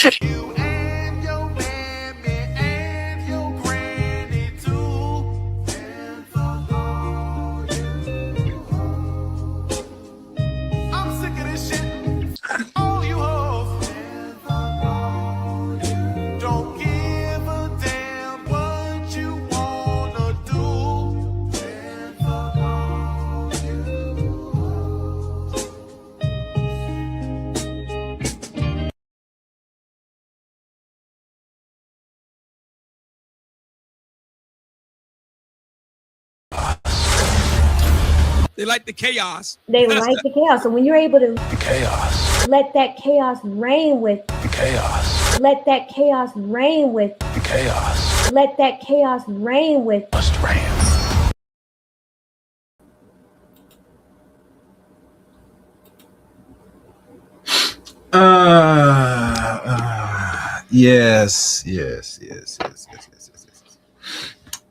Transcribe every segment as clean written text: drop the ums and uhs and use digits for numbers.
You and your mammy and your granny too. And fuck all you hoes. I'm sick of this shit. All you hoes. And fuck all you. Don't give a damn what you wanna do. And fuck all you hoes. They like the chaos. They like the chaos. So when you're able to Chaos. let that chaos reign with, Chaos. let that chaos reign with, Chaos. let that chaos reign with. Must reign.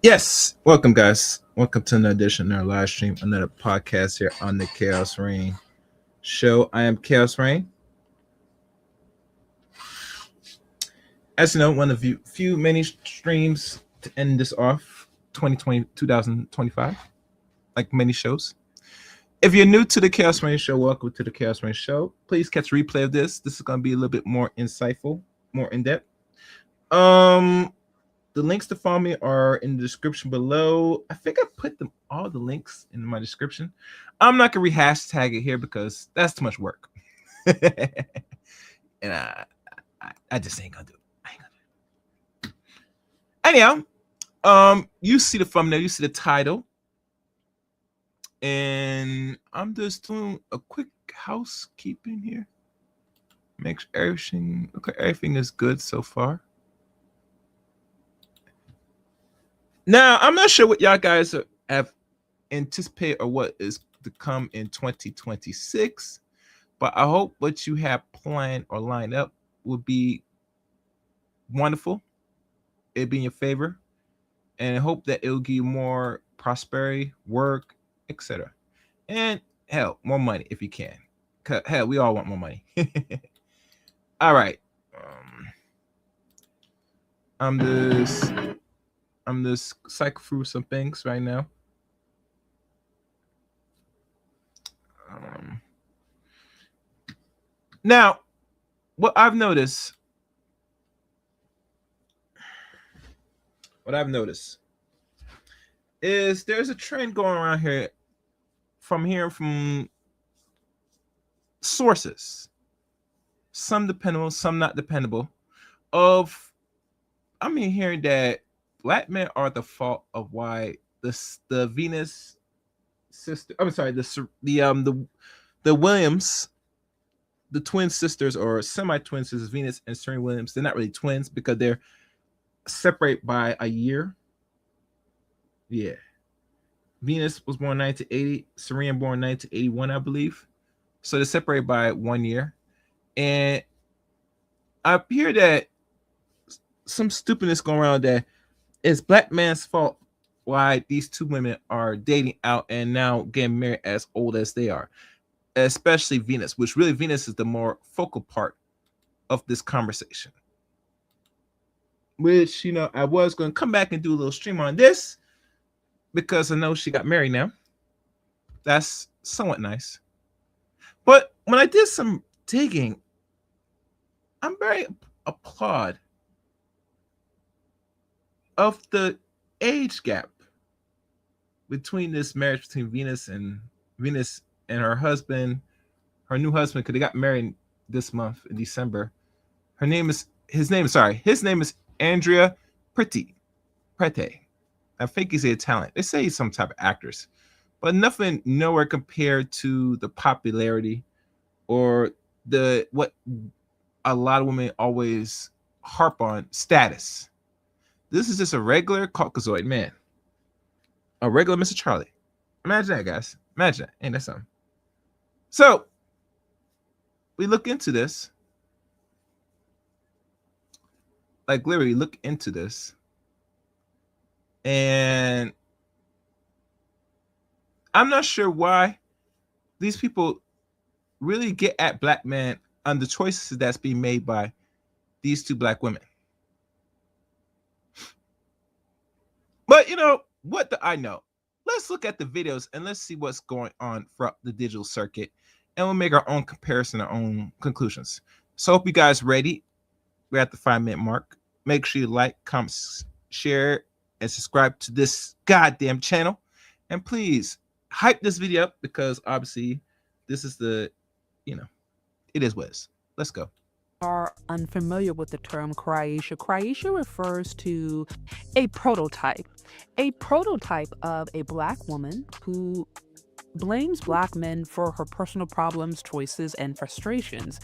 Yes. Welcome, guys. Welcome to another edition of our live stream, another podcast here on the Chaos Reign show. I am Chaos Reign. As you know, one of the few many streams to end this off 2025, like many shows. If you're new to the Chaos Reign show, welcome to the Chaos Reign show. Please catch a replay of this. This is going to be a little bit more insightful, more in-depth. The links to follow me are in the description below. I think I put all the links in my description. I'm not gonna re-hashtag it here because that's too much work. And I just ain't gonna do it. Anyhow, you see the thumbnail, you see the title. And I'm just doing a quick housekeeping here. Make sure everything is good so far. Now, I'm not sure what y'all guys have anticipated or what is to come in 2026, but I hope what you have planned or lined up will be wonderful. It'll be in your favor, and I hope that it will give you more prosperity, work, etc. And hell, more money if you can. Hell, we all want more money. All right. I'm just cycle through some things right now. Now, what I've noticed is there's a trend going around here from hearing from sources, some dependable, some not dependable, hearing that Black men are the fault of why the Venus sister. I'm sorry, the Williams, the twin sisters or semi-twin sisters, Venus and Serena Williams. They're not really twins because they're separated by a year. Yeah, Venus was born 1980, Serena born 1981, I believe. So they're separated by 1 year, and I hear that some stupidness going around that it's Black man's fault why these two women are dating out and now getting married as old as they are, especially Venus, which really Venus is the more focal part of this conversation. Which, I was going to come back and do a little stream on this because I know she got married now. That's somewhat nice. But when I did some digging, I'm very applaud of the age gap between this marriage between Venus and her husband, her new husband, because they got married this month in December. His name is Andrea Preti. I think he's a talent. They say he's some type of actress, but nothing nowhere compared to the popularity or what a lot of women always harp on, status. This is just a regular Caucasoid man. A regular Mr. Charlie. Imagine that, guys. Imagine that. Ain't that something? So, we look into this. Like, literally look into this. And I'm not sure why these people really get at Black men on the choices that's being made by these two black women. But you know, what do I know? Let's look at the videos and let's see what's going on throughout the digital circuit, and we'll make our own comparison, our own conclusions. So hope you guys ready. We're at the 5-minute mark. Make sure you like, comment, share, and subscribe to this goddamn channel. And please hype this video up, because obviously this is the, it is what it is. Let's go. Are unfamiliar with the term Croatia. Croatia refers to a prototype of a black woman who blames black men for her personal problems, choices, and frustrations.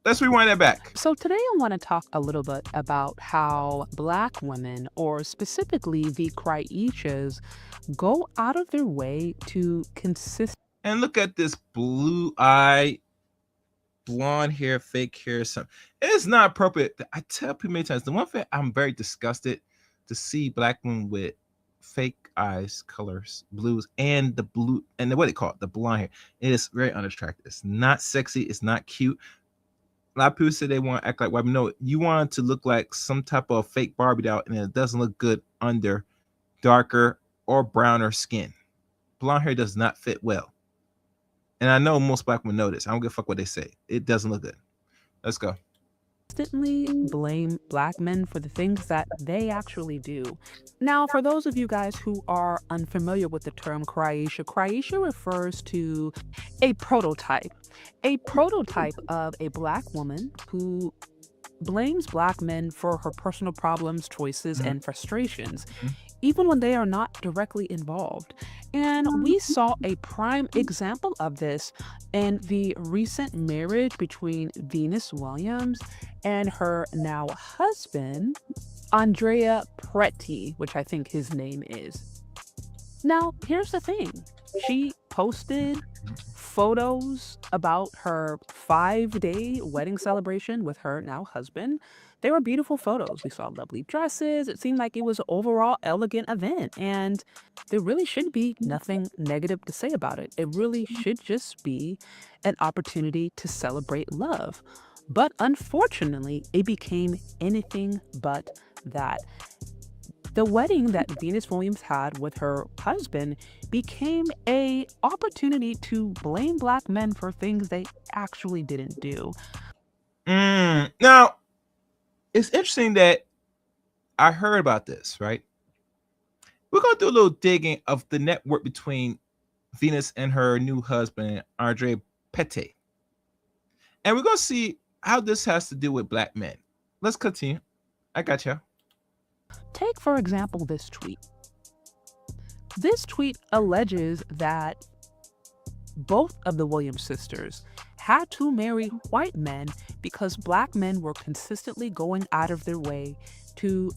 Let's rewind that back. So today I want to talk a little bit about how black women, or specifically the Croatias, go out of their way to And look at this blue eye, blonde hair, fake hair. Something. It's not appropriate. I tell people many times, the one thing I'm very disgusted to see black women with fake eyes, colors, blues, and the blue, and what they call it, the blonde hair. It is very unattractive. It's not sexy. It's not cute. A lot of people say they want to act like white. No, you want it to look like some type of fake Barbie doll, and it doesn't look good under darker or browner skin. Blonde hair does not fit well. And I know most black women know this. I don't give a fuck what they say. It doesn't look good. Let's go. Constantly blame black men for the things that they actually do. Now, for those of you guys who are unfamiliar with the term Croatia, Croatia refers to a prototype of a black woman who blames black men for her personal problems, choices, and frustrations, even when they are not directly involved. And we saw a prime example of this in the recent marriage between Venus Williams and her now husband, Andrea Preti, which I think his name is. Now, here's the thing. She posted photos about her 5-day wedding celebration with her now husband. They were beautiful photos. We saw lovely dresses. It seemed like it was an overall elegant event, and there really should be nothing negative to say about it. It really should just be an opportunity to celebrate love. But unfortunately, it became anything but that. The wedding that Venus Williams had with her husband became an opportunity to blame black men for things they actually didn't do. Now, it's interesting that I heard about this, right? We're going to do a little digging of the network between Venus and her new husband, Andrea Preti. And we're going to see how this has to do with black men. Let's continue. I got you. Take, for example, this tweet. This tweet alleges that both of the Williams sisters had to marry white men because black men were consistently going out of their way to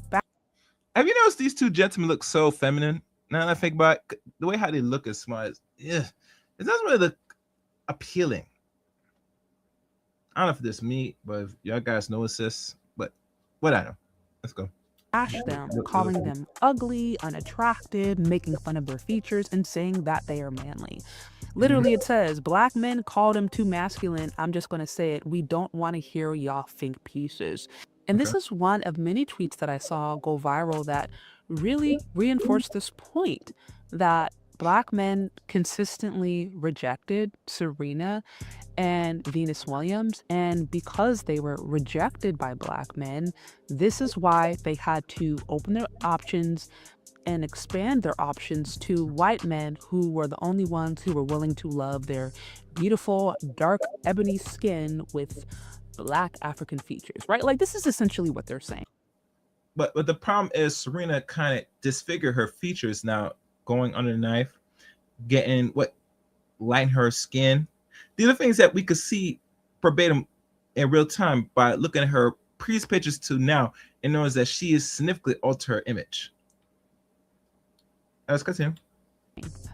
Have you noticed these two gentlemen look so feminine? Now that I think about it, the way how they look is smart. Yeah, it doesn't really look appealing. I don't know if it's me, but if y'all guys know it's this, but what I know. Let's go. bash them, calling them ugly, unattractive, making fun of their features, and saying that they are manly. Literally, it says, black men called him too masculine. I'm just going to say it. We don't want to hear y'all think pieces. And this is one of many tweets that I saw go viral that really reinforced this point that black men consistently rejected Serena and Venus Williams. And because they were rejected by black men, this is why they had to open their options and expand their options to white men who were the only ones who were willing to love their beautiful, dark, ebony skin with black African features, right? Like, this is essentially what they're saying. But the problem is Serena kind of disfigured her features now, going under the knife, getting what lighten her skin. These are things that we could see verbatim in real time by looking at her previous pictures to now and knows that she is significantly altered her image. Let's continue.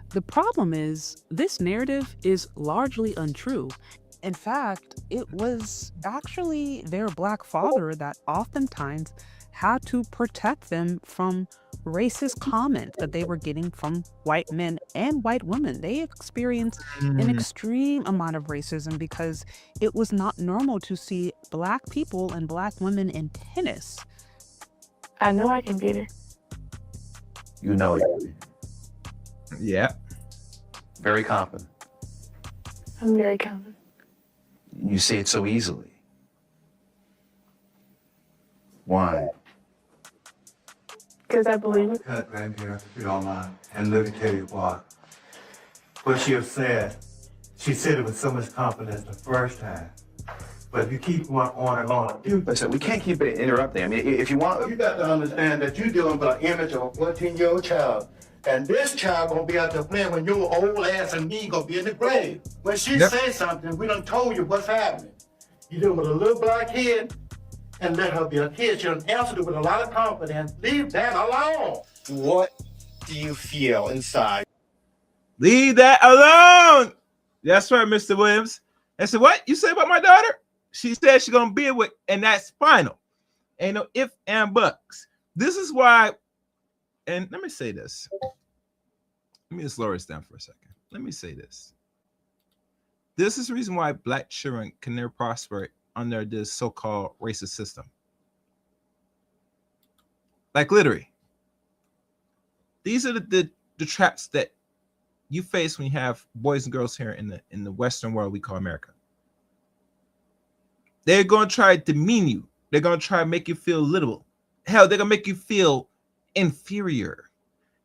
The problem is this narrative is largely untrue. In fact, it was actually their black father that oftentimes had to protect them from racist comments that they were getting from white men and white women. They experienced an extreme amount of racism because it was not normal to see Black people and Black women in tennis. I know I can beat her. You know it. Yeah. Very confident. I'm very confident. You say it so easily. Why? Because I believe it. Cut, grandparents, if you don't mind. And let me tell you why. What she has said, she said it with so much confidence the first time. But if you keep on and on, Listen, we can't keep it interrupting. I mean, if you want... you got to understand that you're dealing with an image of a 14-year-old child. And this child gonna be out there playing when your old ass and me gonna be in the grave. When she says something, we done told you what's happening. You dealing with a little black kid, and let her be a kid. She done answered it with a lot of confidence. Leave that alone. What do you feel inside? Leave that alone. That's right, Mr. Williams. I said, what you say about my daughter? She said she's gonna be with, and that's final. Ain't no if and buts. This is why, and let me say this. Let me just lower this down for a second. Let me say this. This is the reason why Black children can never prosper under this so-called racist system. Like literally. These are the traps that you face when you have boys and girls here in the Western world we call America. They're going to try to demean you. They're going to try to make you feel little. Hell, they're going to make you feel inferior.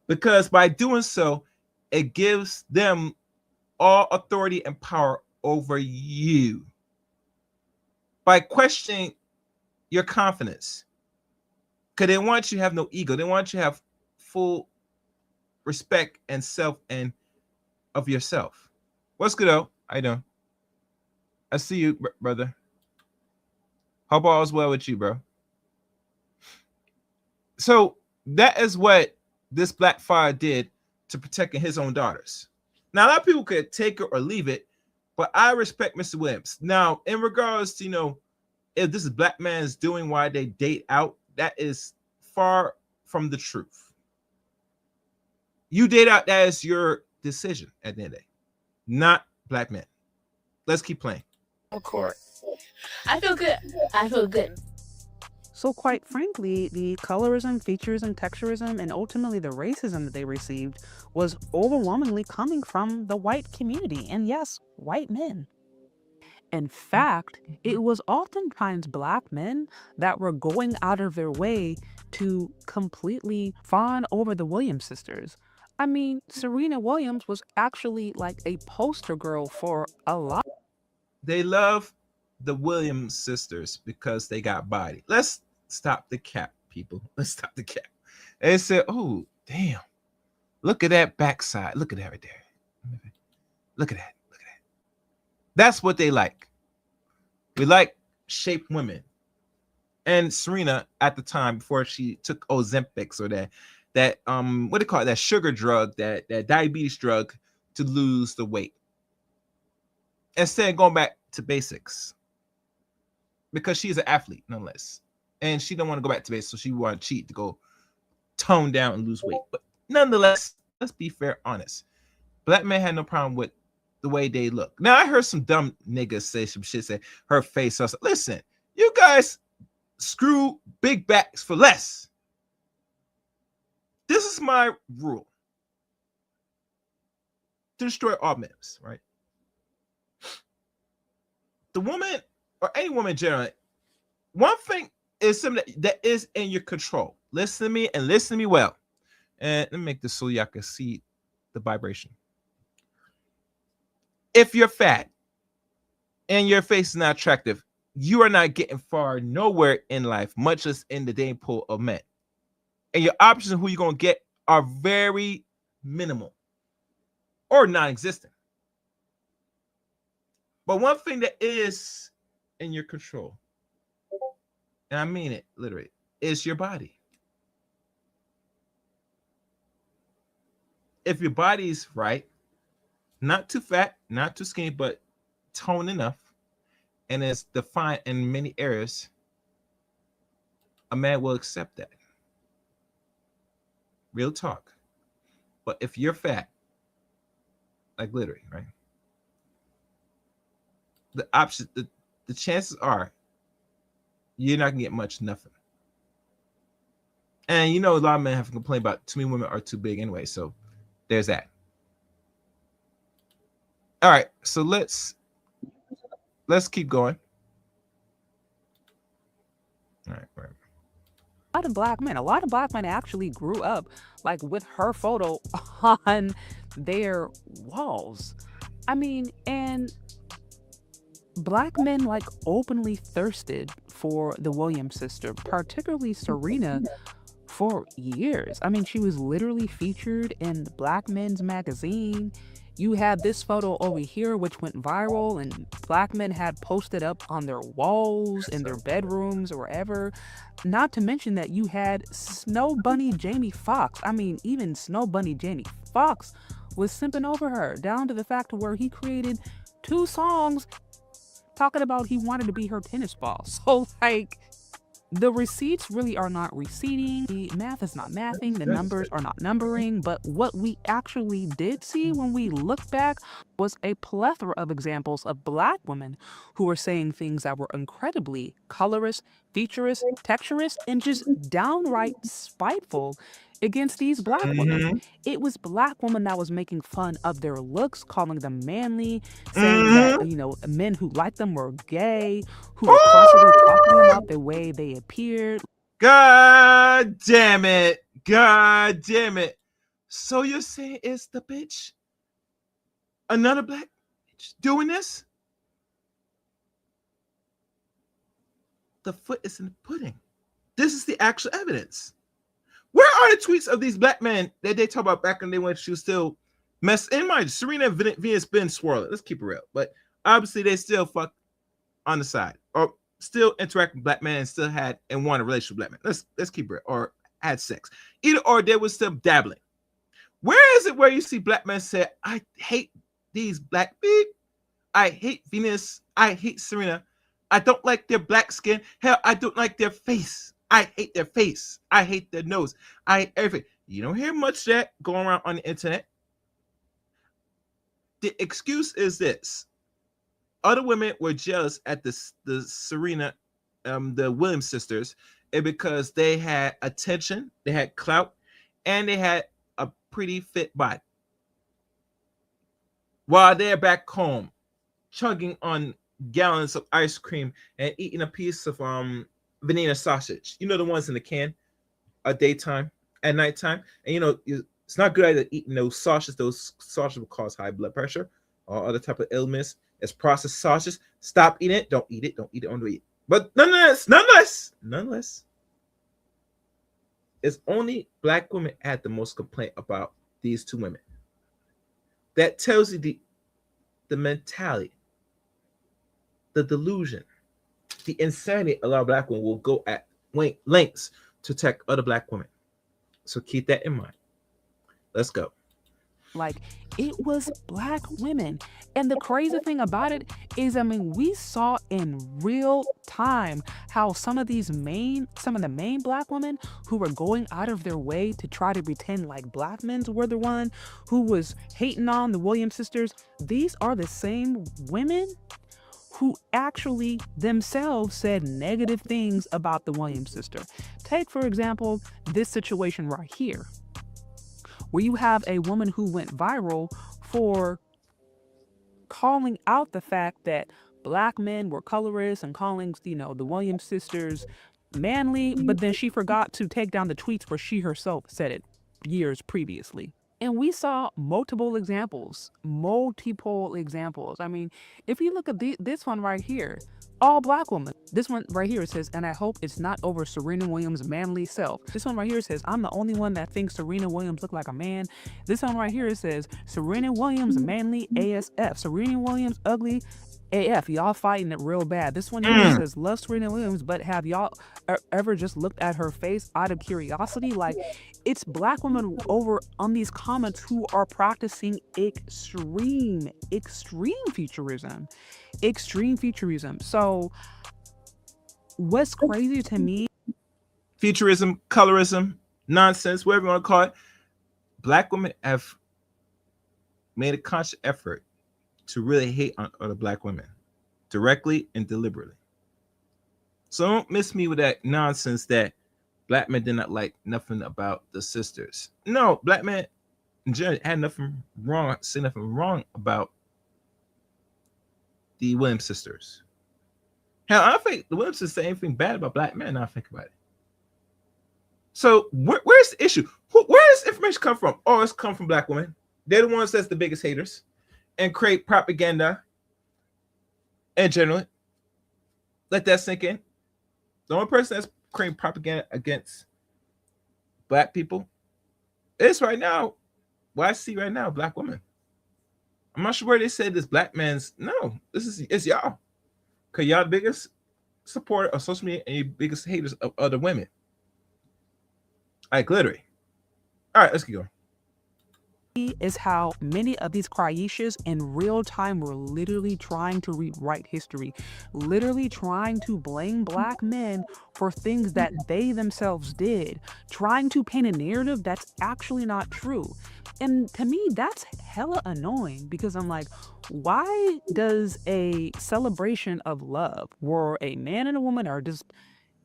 Because by doing so, it gives them all authority and power over you. By questioning your confidence. Because they want you to have no ego. They want you to have full respect and self and of yourself. What's good, though? How you doing? I see you, brother. Hope all is well with you, bro. So that is what this black father did to protecting his own daughters. Now, a lot of people could take it or leave it, but I respect Mr. Williams. Now, in regards to, if this is black man's doing why they date out, that is far from the truth. You date out, that is your decision at the end of the day, not black men. Let's keep playing. Court. I feel good. I feel good. So quite frankly, the colorism, features, and texturism, and ultimately the racism that they received was overwhelmingly coming from the white community, and yes, white men. In fact, it was oftentimes black men that were going out of their way to completely fawn over the Williams sisters. I mean, Serena Williams was actually like a poster girl for a lot. They love the Williams sisters because they got body. Let's stop the cap, people. Let's stop the cap. They said, oh, damn. Look at that backside. Look at that right there. Look at that. Look at that. That's what they like. We like shaped women. And Serena, at the time, before she took Ozempic or that what do you call it? That sugar drug, that diabetes drug to lose the weight. Instead of going back to basics. Because she's an athlete, nonetheless. And she don't want to go back to basics, so she want to cheat to go tone down and lose weight. But nonetheless, let's be fair, honest. Black men had no problem with the way they look. Now, I heard some dumb niggas say some shit, say her face. So I was like, listen, you guys screw big backs for less. This is my rule. To destroy all myths, right? The woman, or any woman generally, one thing is something that is in your control. Listen to me and listen to me well. And let me make this so y'all can see the vibration. If you're fat and your face is not attractive, you are not getting far nowhere in life, much as in the dating pool of men. And your options of who you're going to get are very minimal or non-existent. But one thing that is in your control, and I mean it literally, is your body. If your body is right, not too fat, not too skinny, but toned enough, and is defined in many areas, a man will accept that. Real talk. But if you're fat, like literally, right? The option, the chances are you're not gonna get much nothing. And you know, a lot of men have complained about too many women are too big anyway. So there's that. All right, so let's keep going. All right, right. A lot of black men actually grew up like with her photo on their walls. I mean, and black men like openly thirsted for the Williams sister, particularly Serena, for years. I mean, she was literally featured in Black Men's magazine. You had this photo over here, which went viral, and black men had posted up on their walls, in their bedrooms, or wherever. Not to mention that you had Snow Bunny Jamie Foxx. I mean, even Snow Bunny Jamie Foxx was simping over her, down to the fact where he created 2 songs talking about he wanted to be her tennis ball. So, like, the receipts really are not receipting, the math is not mathing, the numbers are not numbering, but what we actually did see when we look back was a plethora of examples of black women who were saying things that were incredibly colorist, featurist, texturist, and just downright spiteful against these black women. It was black women that was making fun of their looks, calling them manly, saying that, you know, men who liked them were gay, who were constantly talking about the way they appeared. God damn it. God damn it. So you're saying it's the bitch? Another black bitch doing this? The foot is in the pudding. This is the actual evidence. Where are the tweets of these black men that they talk about back in the day when she was still in mind? Serena and Venus been swirling. Let's keep it real. But obviously they still fuck on the side, or still interact with black men and still had and want a relationship with black men. Let's keep it real. Or had sex. Either or they were still dabbling. Where is it where you see black men say, I hate these black people. I hate Venus. I hate Serena. I don't like their black skin. Hell, I don't like their face. I hate their face. I hate their nose. I hate everything. You don't hear much of that going around on the internet. The excuse is this. Other women were jealous at the Serena, the Williams sisters, and because they had attention, they had clout, and they had a pretty fit body. While they're back home, chugging on gallons of ice cream and eating a piece of Vienna sausage. You know, the ones in the can at daytime, at nighttime. And you know, it's not good either eating those sausages. Those sausages will cause high blood pressure or other type of illness. It's processed sausages. Stop eating it. Don't eat it. Don't eat it. Don't eat it. But nonetheless, it's only black women had the most complaint about these 2 women. That tells you the mentality, the delusion, the insanity a lot of black women will go at lengths to attack other black women. So keep that in mind. Let's go. Like, it was black women. And the crazy thing about it is, I mean, we saw in real time how some of the main black women who were going out of their way to try to pretend like black men were the one who was hating on the Williams sisters. These are the same women who actually themselves said negative things about the Williams sister. Take, for example, this situation right here, where you have a woman who went viral for calling out the fact that black men were colorists and calling, you know, the Williams sisters manly, but then she forgot to take down the tweets where she herself said it years previously. And we saw multiple examples. I mean, if you look at this one right here, all black women. This one right here says, and I hope it's not over Serena Williams' manly self. This one right here says, I'm the only one that thinks Serena Williams look like a man. This one right here says, Serena Williams manly ASF. Serena Williams ugly AF. Y'all fighting it real bad. This one here says, love Serena Williams, but have y'all ever just looked at her face out of curiosity? Like, it's black women over on these comments who are practicing extreme futurism. So what's crazy to me, Futurism, colorism, nonsense, whatever you want to call it. Black women have made a conscious effort to really hate on other Black women, directly and deliberately. So don't miss me with that nonsense that Black men did not like nothing about the sisters. No, Black men in general had nothing wrong, say nothing wrong about the Williams sisters. Hell, I don't think the Williams sisters say anything bad about Black men. Now I think about it. So where's the issue? Where does information come from? Oh, it's come from Black women. They're the ones that's the biggest haters and create propaganda in general. Let that sink in. The only person that's creating propaganda against Black people is right now, what I see right now, Black women. I'm not sure where they said this Black man's. No, it's y'all. Because y'all the biggest supporter of social media and your biggest haters of other women. Like literally. All right, let's keep going. Is how many of these Cryishas in real time were literally trying to rewrite history, literally trying to blame Black men for things that they themselves did, trying to paint a narrative that's actually not true. And to me, that's hella annoying because I'm like, why does a celebration of love where a man and a woman are just,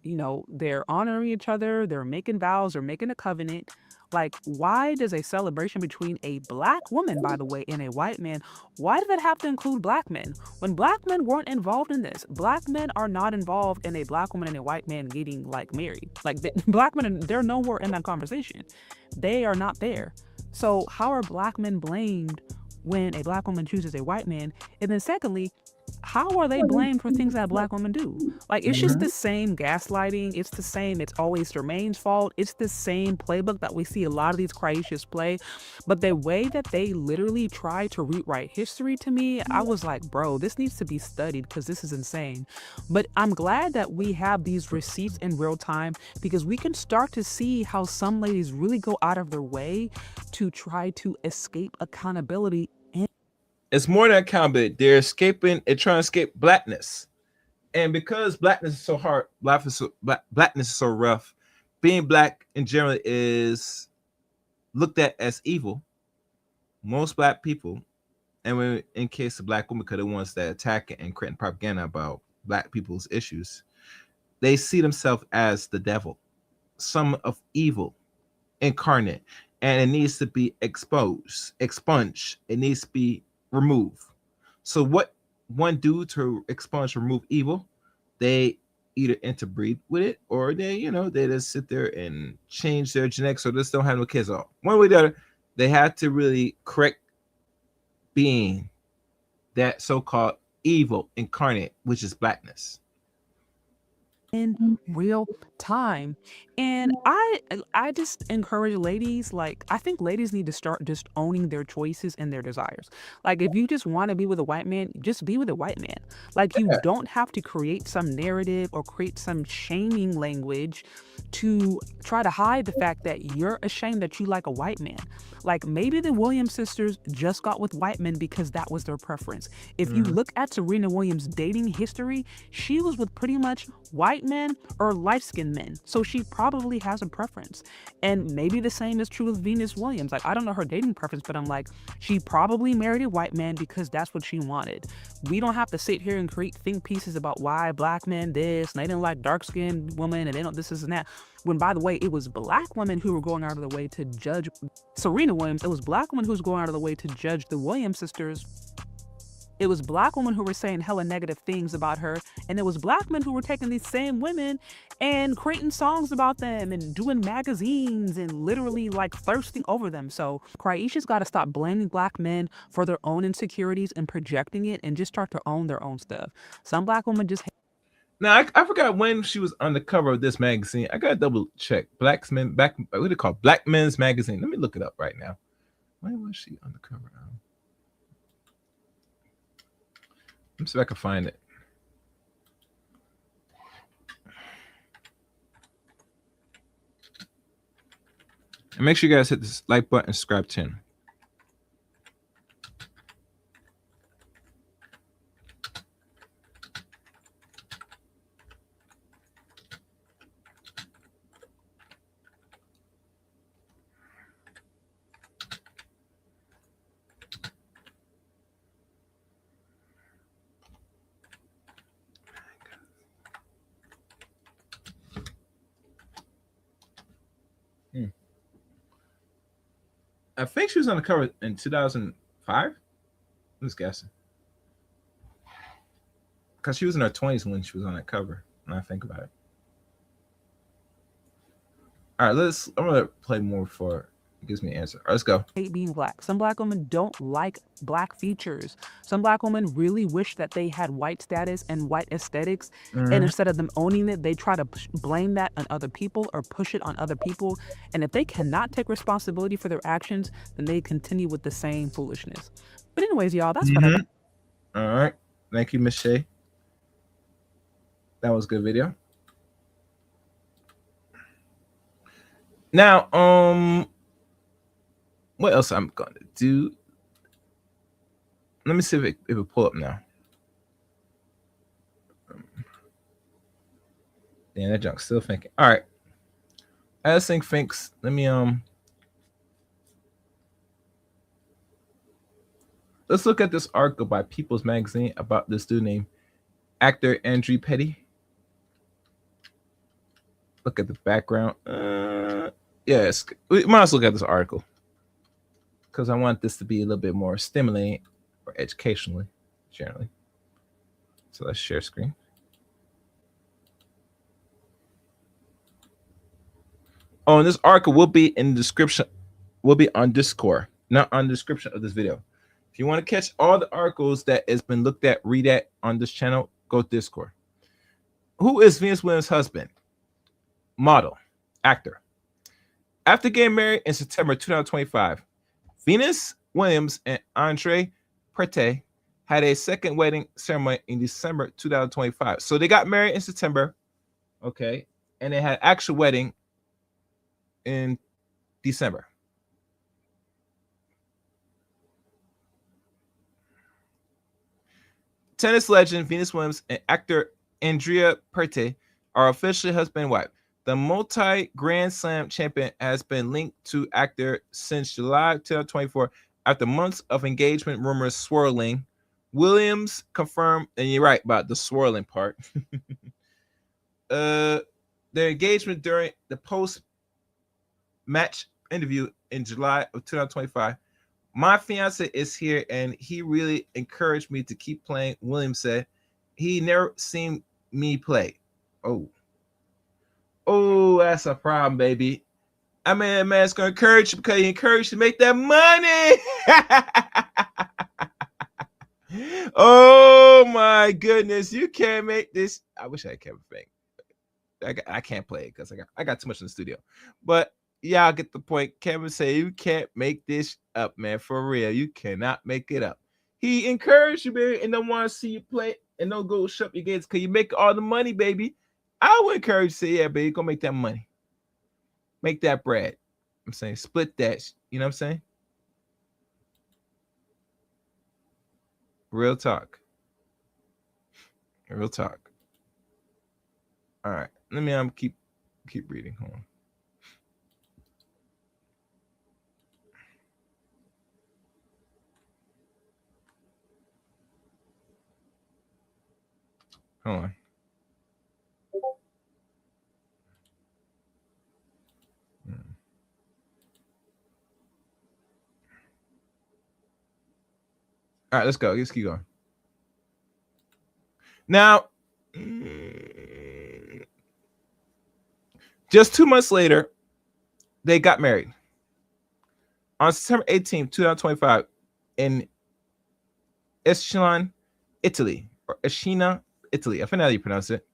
they're honoring each other, they're making vows, they're making a covenant. Like, why does a celebration between a Black woman, by the way, and a white man, why does that have to include Black men? When Black men weren't involved in this, Black men are not involved in a Black woman and a white man getting like married. Like Black men, they're nowhere in that conversation. They are not there. So how are Black men blamed when a Black woman chooses a white man? And then secondly, how are they blamed for things that Black women do? Like, it's just the same gaslighting. It's the same. It's always Jermaine's fault. It's the same playbook that we see a lot of these Cryishas play. But the way that they literally try to rewrite history, to me, I was like, bro, this needs to be studied because this is insane. But I'm glad that we have these receipts in real time because we can start to see how some ladies really go out of their way to try to escape accountability. It's more than accountability. They're escaping and trying to escape Blackness. And because Blackness is so hard, Blackness is so rough, being Black in general is looked at as evil. Most Black people, and when in case of Black women, because they're the ones that attack and create propaganda about Black people's issues, they see themselves as the devil, some of evil incarnate, and it needs to be expunged. It needs to be removed. So what one do to expunge, remove evil, they either interbreed with it or they just sit there and change their genetics or just don't have no kids at all. One way or the other, they have to really correct being that so-called evil incarnate, which is Blackness. In real time. And I just encourage ladies, like, I think ladies need to start just owning their choices and their desires. Like, if you just want to be with a white man, just be with a white man. Like, you don't have to create some narrative or create some shaming language to try to hide the fact that you're ashamed that you like a white man. Like, maybe the Williams sisters just got with white men because that was their preference. If you look at Serena Williams' dating history, she was with pretty much white men or light-skinned men. So she probably has a preference. And maybe the same is true with Venus Williams. Like, I don't know her dating preference, but I'm like, she probably married a white man because that's what she wanted. We don't have to sit here and create think pieces about why Black men this, and they didn't like dark-skinned women, and they don't this and that. When, by the way, it was Black women who were going out of the way to judge Serena Williams. It was Black women who was going out of the way to judge the Williams sisters. It was Black women who were saying hella negative things about her. And it was Black men who were taking these same women and creating songs about them and doing magazines and literally like thirsting over them. So Cryisha's got to stop blaming Black men for their own insecurities and projecting it and just start to own their own stuff. Some Black women just... Now, I forgot when she was on the cover of this magazine. I got to double check. What do they call it? Black Men's Magazine. Let me look it up right now. When was she on the cover? Let me see if I can find it. And make sure you guys hit this like button and subscribe channel. I think she was on the cover in 2005. I'm just guessing. Because she was in her 20s when she was on that cover. When I think about it. All right, I'm gonna play more before it gives me an answer. All right, let's go. Hate being black. Some black women don't like black features. Some black women really wish that they had white status and white aesthetics, and instead of them owning it, they try to blame that on other people or push it on other people. And if they cannot take responsibility for their actions, then they continue with the same foolishness. But anyways, y'all, that's what I got. All right, thank you, Miss Shay. That was a good video. Now, what else I'm gonna do? Let me see if it will pull up now. Damn, that junk's still thinking. All right, as Sync thinks, let me let's look at this article by People's Magazine about this dude named actor Andrea Preti. Look at the background. Yes, we might as well look at this article because I want this to be a little bit more stimulating or educationally, generally. So let's share screen. Oh, and this article will be in the description, will be on Discord, not on the description of this video. If you want to catch all the articles that has been looked at, read at on this channel, go to Discord. Who is Venus Williams' husband? Model, actor. After getting married in September 2025, Venus Williams and Andrea Preti had a second wedding ceremony in December 2025. So they got married in September, okay, and they had actual wedding in December. Tennis legend Venus Williams and actor Andrea Preti are officially husband and wife. The multi-Grand Slam champion has been linked to actor since July 2024 after months of engagement rumors swirling. Williams confirmed, and you're right about the swirling part, their engagement during the post-match interview in July of 2025. My fiance is here, and he really encouraged me to keep playing, Williams said. He never seen me play. Oh, that's a problem, baby. I mean, that man's going to encourage you because he encouraged you to make that money. Oh, my goodness. You can't make this. I wish I had Kevin Fink. I can't play it because I got too much in the studio. But yeah, I'll get the point. Kevin said you can't make this up, man. For real. You cannot make it up. He encouraged you, baby, and don't want to see you play and don't go shut your gates because you make all the money, baby. I would encourage you to say, yeah, baby, go make that money. Make that bread. I'm saying split that. You know what I'm saying? Real talk. Real talk. All right. Let me keep reading. Hold on. Hold on. All right, let's go. Let's keep going. Now, just 2 months later, they got married. On September 18th, 2025, in Ischia, Italy, or Ischia, Italy. I think how you pronounce it.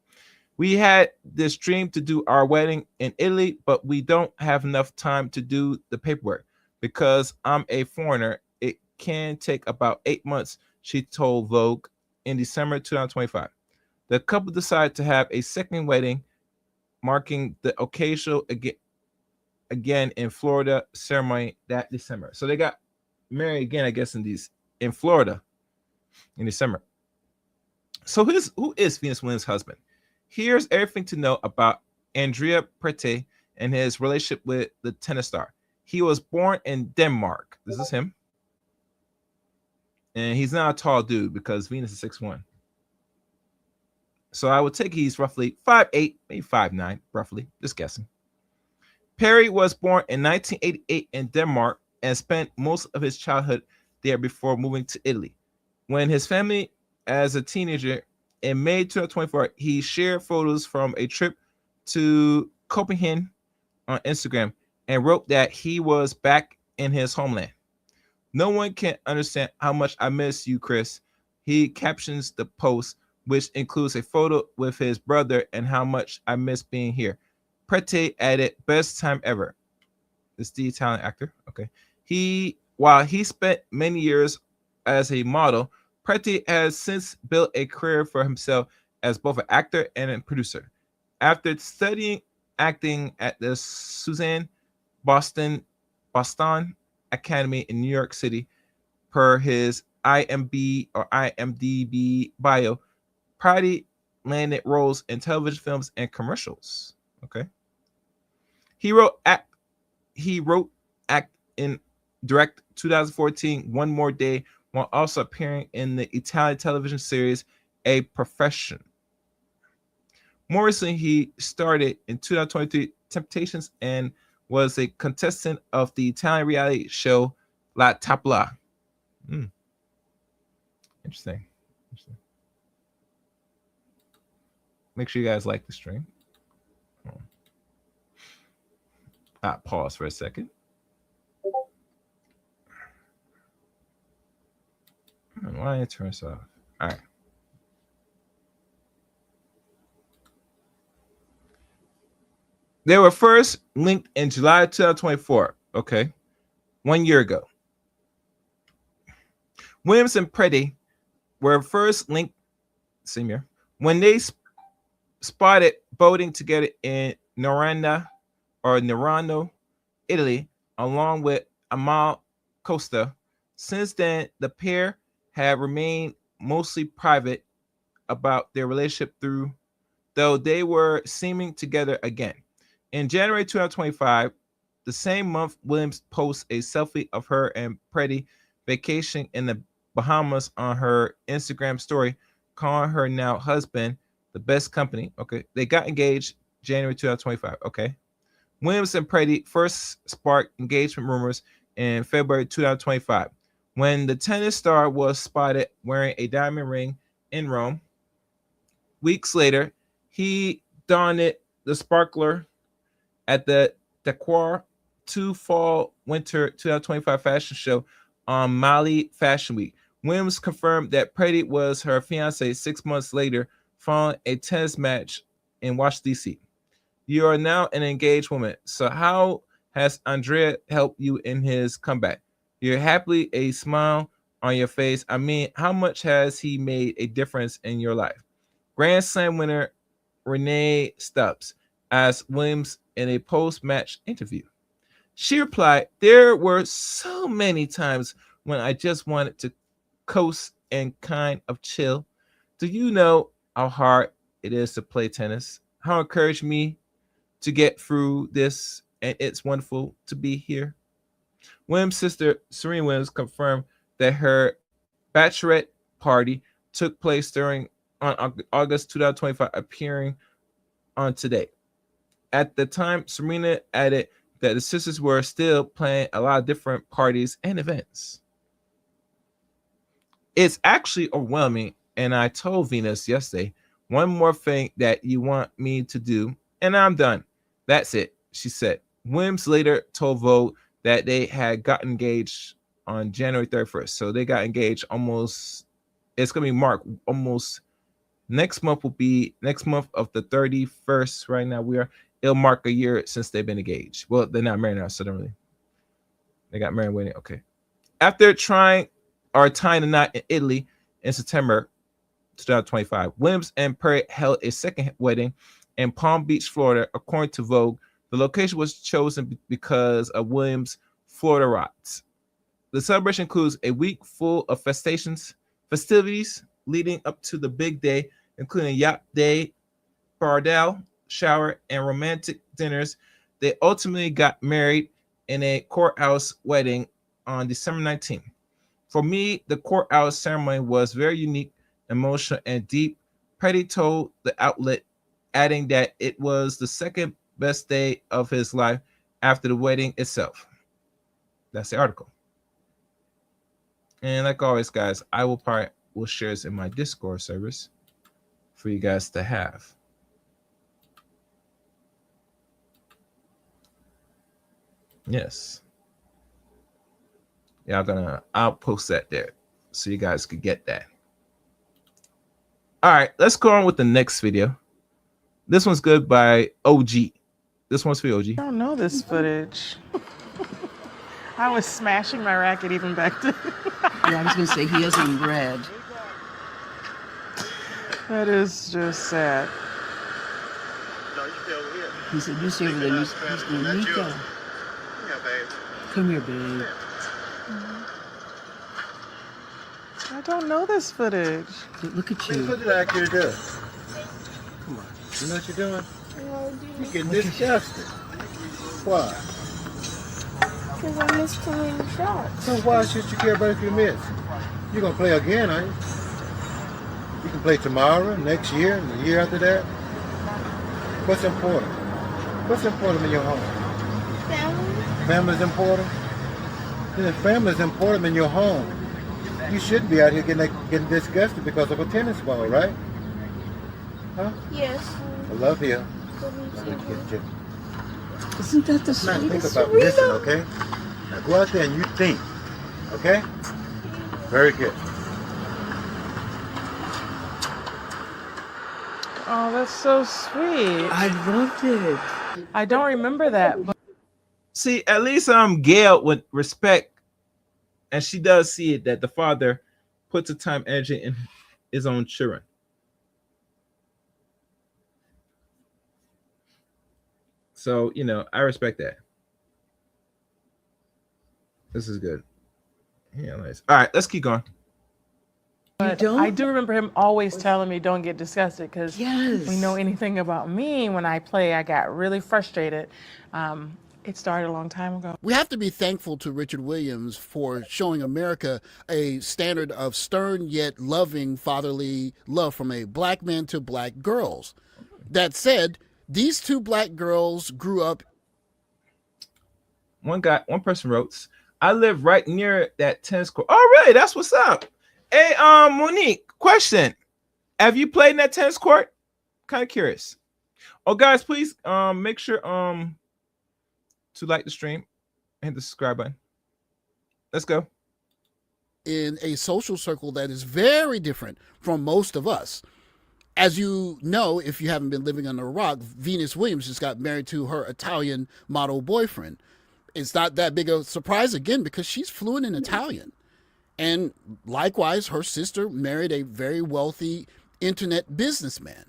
We had this dream to do our wedding in Italy, but we don't have enough time to do the paperwork because I'm a foreigner. It can take about 8 months, she told Vogue in December 2025. The couple decided to have a second wedding, marking the occasional again in Florida ceremony that December. So they got married again, I guess, in Florida in December. So who is Venus Williams' husband? Here's everything to know about Andrea Preti and his relationship with the tennis star. He was born in Denmark. This is him. And he's not a tall dude because Venus is 6'1". So I would take he's roughly 5'8", maybe 5'9", roughly. Just guessing. Perry was born in 1988 in Denmark and spent most of his childhood there before moving to Italy. When his family as a teenager in May 2024, he shared photos from a trip to Copenhagen on Instagram and wrote that he was back in his homeland. No one can understand how much I miss you, Chris. He captions the post, which includes a photo with his brother and how much I miss being here. Preti added, best time ever. This the Italian actor. Okay. While he spent many years as a model, Preti has since built a career for himself as both an actor and a producer. After studying acting at the Suzanne Boston Academy in New York City, per his IMDb bio, Preti landed roles in television, films, and commercials. Okay. He wrote, act, in direct 2014 One More Day, while also appearing in the Italian television series A Profession. More recently, he started in 2023 Temptations and was a contestant of the Italian reality show La Tapla. Interesting. Make sure you guys like the stream. Pause for a second. Why did it turn this off? All right. They were first linked in July 2024. Okay. 1 year ago. Williams and Preti were first linked same year when they spotted boating together in Norano, Italy, along with Amal Costa. Since then, the pair have remained mostly private about their relationship though they were seeming together again. In January 2025, the same month, Williams posts a selfie of her and Preti vacationing in the Bahamas on her Instagram story, calling her now husband the best company. Okay. They got engaged January 2025. Okay. Williams and Preti first sparked engagement rumors in February 2025 when the tennis star was spotted wearing a diamond ring in Rome. Weeks later, he donned the sparkler at the Decor 2 Fall Winter 2025 fashion show on Mali Fashion Week. Williams confirmed that Preti was her fiance 6 months later following a tennis match in Washington, D.C. You are now an engaged woman. So how has Andrea helped you in his comeback? You're happily a smile on your face. I mean, how much has he made a difference in your life? Grand Slam winner Renee Stubbs asked Williams in a post-match interview. She replied, there were so many times when I just wanted to coast and kind of chill. Do you know how hard it is to play tennis? How encouraged me to get through this, and it's wonderful to be here. Williams' sister, Serena Williams, confirmed that her bachelorette party took place on August 2025, appearing on Today. At the time, Serena added that the sisters were still planning a lot of different parties and events. It's actually overwhelming, and I told Venus yesterday, one more thing that you want me to do, and I'm done. That's it, she said. Williams later told Vogue that they had gotten engaged on January 31st. So they got engaged almost, it's going to be marked almost, next month will be, next month of the 31st. Right now it'll mark a year since they've been engaged. Well, they're not married now, so don't really. They got married wedding. Okay. After tying the knot in Italy in September 2025, Williams and Perry held a second wedding in Palm Beach, Florida. According to Vogue, the location was chosen because of Williams' Florida roots. The celebration includes a week full of festivities leading up to the big day, including yacht day, bridal shower, and romantic dinners. They ultimately got married in a courthouse wedding on December 19th. For me, the courthouse ceremony was very unique, emotional, and deep. Preti told the outlet, adding that it was the second best day of his life after the wedding itself. That's the article. And like always, guys, I will share this in my Discord service for you guys to have. Yes. Yeah, I'll post that there so you guys could get that. All right, let's go on with the next video. This one's good by OG. This one's for OG. I don't know this footage. I was smashing my racket even back then. Yeah, I was gonna say he is in red. That is just sad. He said, "You see over there, he's going, Nico. Come here, babe." I don't know this footage. Look at you. What did I ask you to do? Come on. You know what you're doing? You're getting disgusted. Why? Because I missed too many shots. So why should you care about if you miss? You're going to play again, aren't you? You can play tomorrow, next year, and the year after that. What's important? What's important in your home? Family. Family's important? Then if family's important in your home, you shouldn't be out here getting disgusted because of a tennis ball, right? Huh? Yes. I love you. Isn't that the Now sweetest? think about missing, okay? Now go out there and you think, okay? Very good. Oh, that's so sweet. I loved it. I don't remember that. But See, at least Gail would respect, and she does see it that the father puts the time, energy in his own children. So, you know, I respect that. This is good. Yeah, nice. All right, let's keep going. But don't? I do remember him always telling me, don't get disgusted, because Yes. we know anything about me. When I play, I got really frustrated. It started a long time ago. We have to be thankful to Richard Williams for showing America a standard of stern yet loving fatherly love from a black man to black girls. That said, these two black girls grew up. One person wrote, I live right near that tennis court. Oh, really? That's what's up. Hey, Monique, question. Have you played in that tennis court? Kind of curious. Oh, guys, please make sure to like the stream and hit the subscribe button. Let's go. In a social circle that is very different from most of us. As you know, if you haven't been living under a rock, Venus Williams just got married to her Italian model boyfriend. It's not that big a surprise, again, because she's fluent in Italian. And likewise, her sister married a very wealthy internet businessman.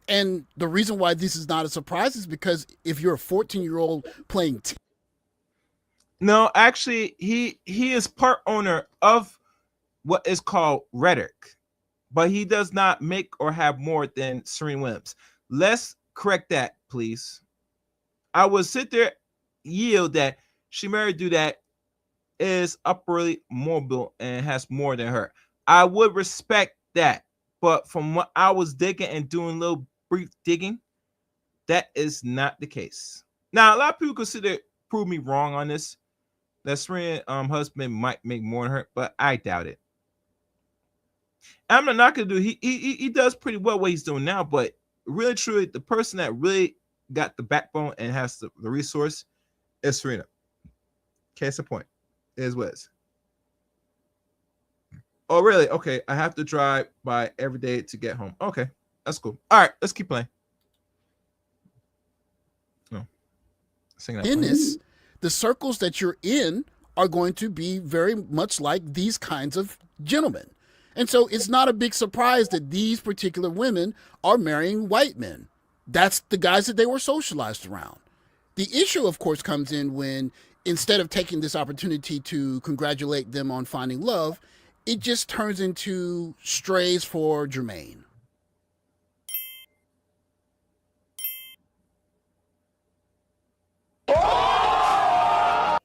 And the reason why this is not a surprise is because if you're a 14-year-old playing No, actually, he is part owner of what is called Rhetoric, but he does not make or have more than Serena Williams. Let's correct that, please. I would sit there, yield that she married a dude that is upwardly mobile and has more than her. I would respect that, but from what I was digging and doing a little brief digging, that is not the case. Now, a lot of people consider prove me wrong on this. That Serena husband might make more than her, but I doubt it. I'm not gonna do. He does pretty well what he's doing now, but really, truly, the person that really got the backbone and has the resource is Serena. Case in point, is Wes. Oh, really? Okay, I have to drive by every day to get home. Okay, that's cool. All right, let's keep playing. No, tennis, the circles that you're in are going to be very much like these kinds of gentlemen. And so it's not a big surprise that these particular women are marrying white men. That's the guys that they were socialized around. The issue, of course, comes in when instead of taking this opportunity to congratulate them on finding love, it just turns into strays for Jermaine.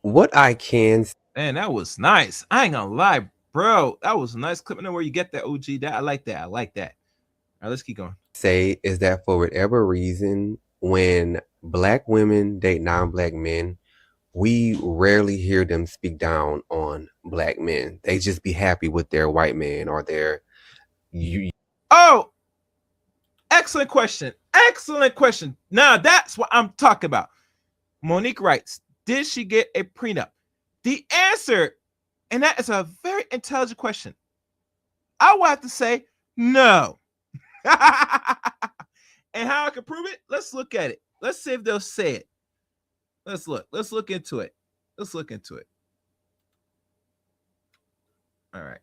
What I can Man, that was nice. I ain't gonna lie, bro. That was a nice clip. I know where you get that, OG. That I like that. I like that. All right, let's keep going. say is that for whatever reason, when black women date non-black men, we rarely hear them speak down on black men. They just be happy with their white man or their you. Oh, excellent question. Excellent question. Now that's what I'm talking about. Monique writes, did she get a prenup? The answer, and that is a very intelligent question, I will have to say no. And how I can prove it? Let's look at it. Let's see if they'll say it. Let's look. Let's look into it. Let's look into it. All right.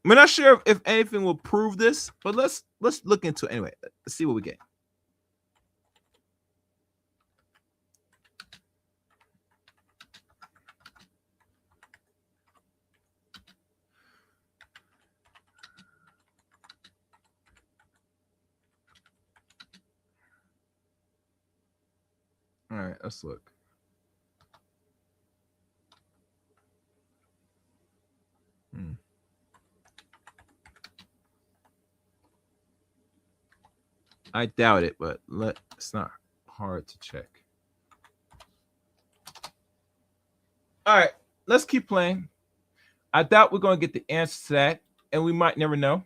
I'm not sure if anything will prove this, but let's look into it anyway. Let's see what we get. All right, let's look. I doubt it, but it's not hard to check. All right, let's keep playing. I doubt we're going to get the answer to that, and we might never know.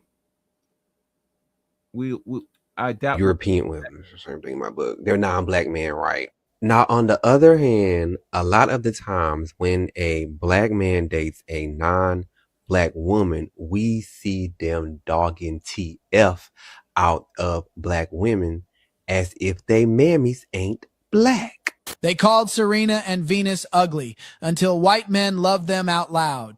I doubt European women, same thing in my book. They're non-black men, right? Now, on the other hand, a lot of the times when a black man dates a non-black woman, we see them dogging TF out of black women as if they mammies ain't black. They called Serena and Venus ugly until white men loved them out loud.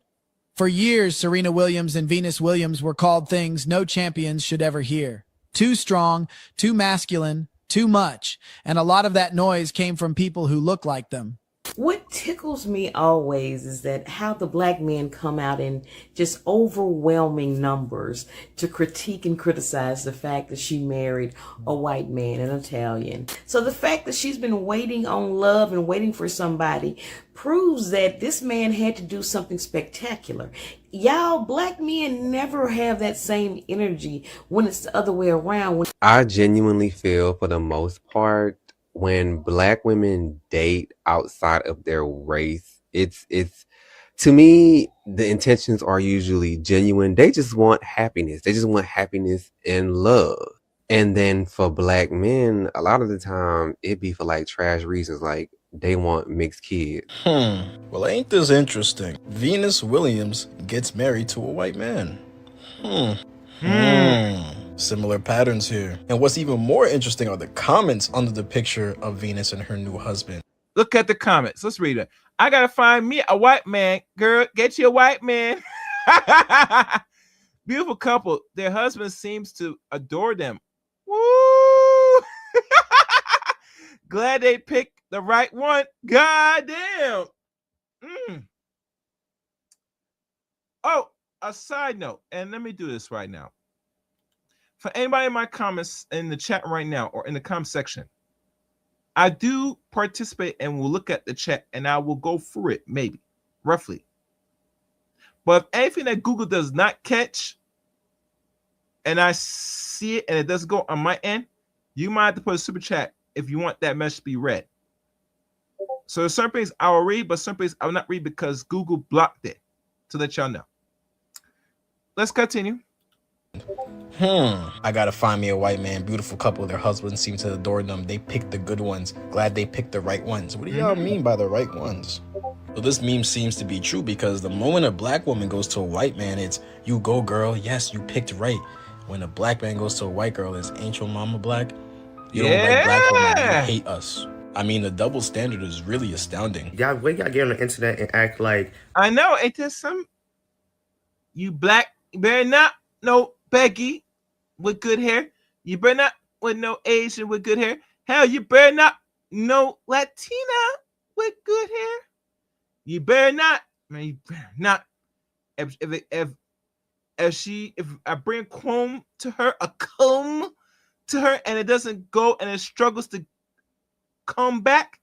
For years, Serena Williams and Venus Williams were called things no champions should ever hear. Too strong, too masculine, too much. And a lot of that noise came from people who look like them. What tickles me always is that how the black men come out in just overwhelming numbers to critique and criticize the fact that she married a white man, an Italian. So the fact that she's been waiting on love and waiting for somebody proves that this man had to do something spectacular. Y'all, black men never have that same energy when it's the other way around. I genuinely feel, for the most part, when black women date outside of their race, it's to me, the intentions are usually genuine. They just want happiness. They just want happiness and love. And then for black men, a lot of the time it be for like trash reasons, like they want mixed kids. Well, ain't this interesting? Venus Williams gets married to a white man. Similar patterns here. And what's even more interesting are the comments under the picture of Venus and her new husband. Look at the comments. Let's read it. I gotta find me a white man. Girl, get you a white man. Beautiful couple. Their husband seems to adore them. Woo! Glad they picked the right one. God damn. Oh, a side note, and let me do this right now. For anybody in my comments in the chat right now or in the comment section, I do participate and will look at the chat and I will go through it, maybe, roughly. But if anything that Google does not catch and I see it and it doesn't go on my end, you might have to put a super chat if you want that message to be read. So there's certain things I will read, but some things I will not read because Google blocked it, to let y'all know. Let's continue. I gotta find me a white man. Beautiful couple. Their husbands seem to adore them. They picked the good ones. Glad they picked the right ones. What do y'all mean by the right ones? Well, this meme seems to be true because the moment a black woman goes to a white man, it's you go girl. Yes, you picked right. When a black man goes to a white girl, it's ain't your mama black? You don't like black women, you hate us. I mean, the double standard is really astounding. Y'all, when y'all get on the internet and act like... I know, ain't there some... You black, you better not no Becky with good hair. You better not with no Asian with good hair. Hell, you better not no Latina with good hair. You better not, man, you better not. If I bring a comb to her, and it doesn't go and it struggles to come back,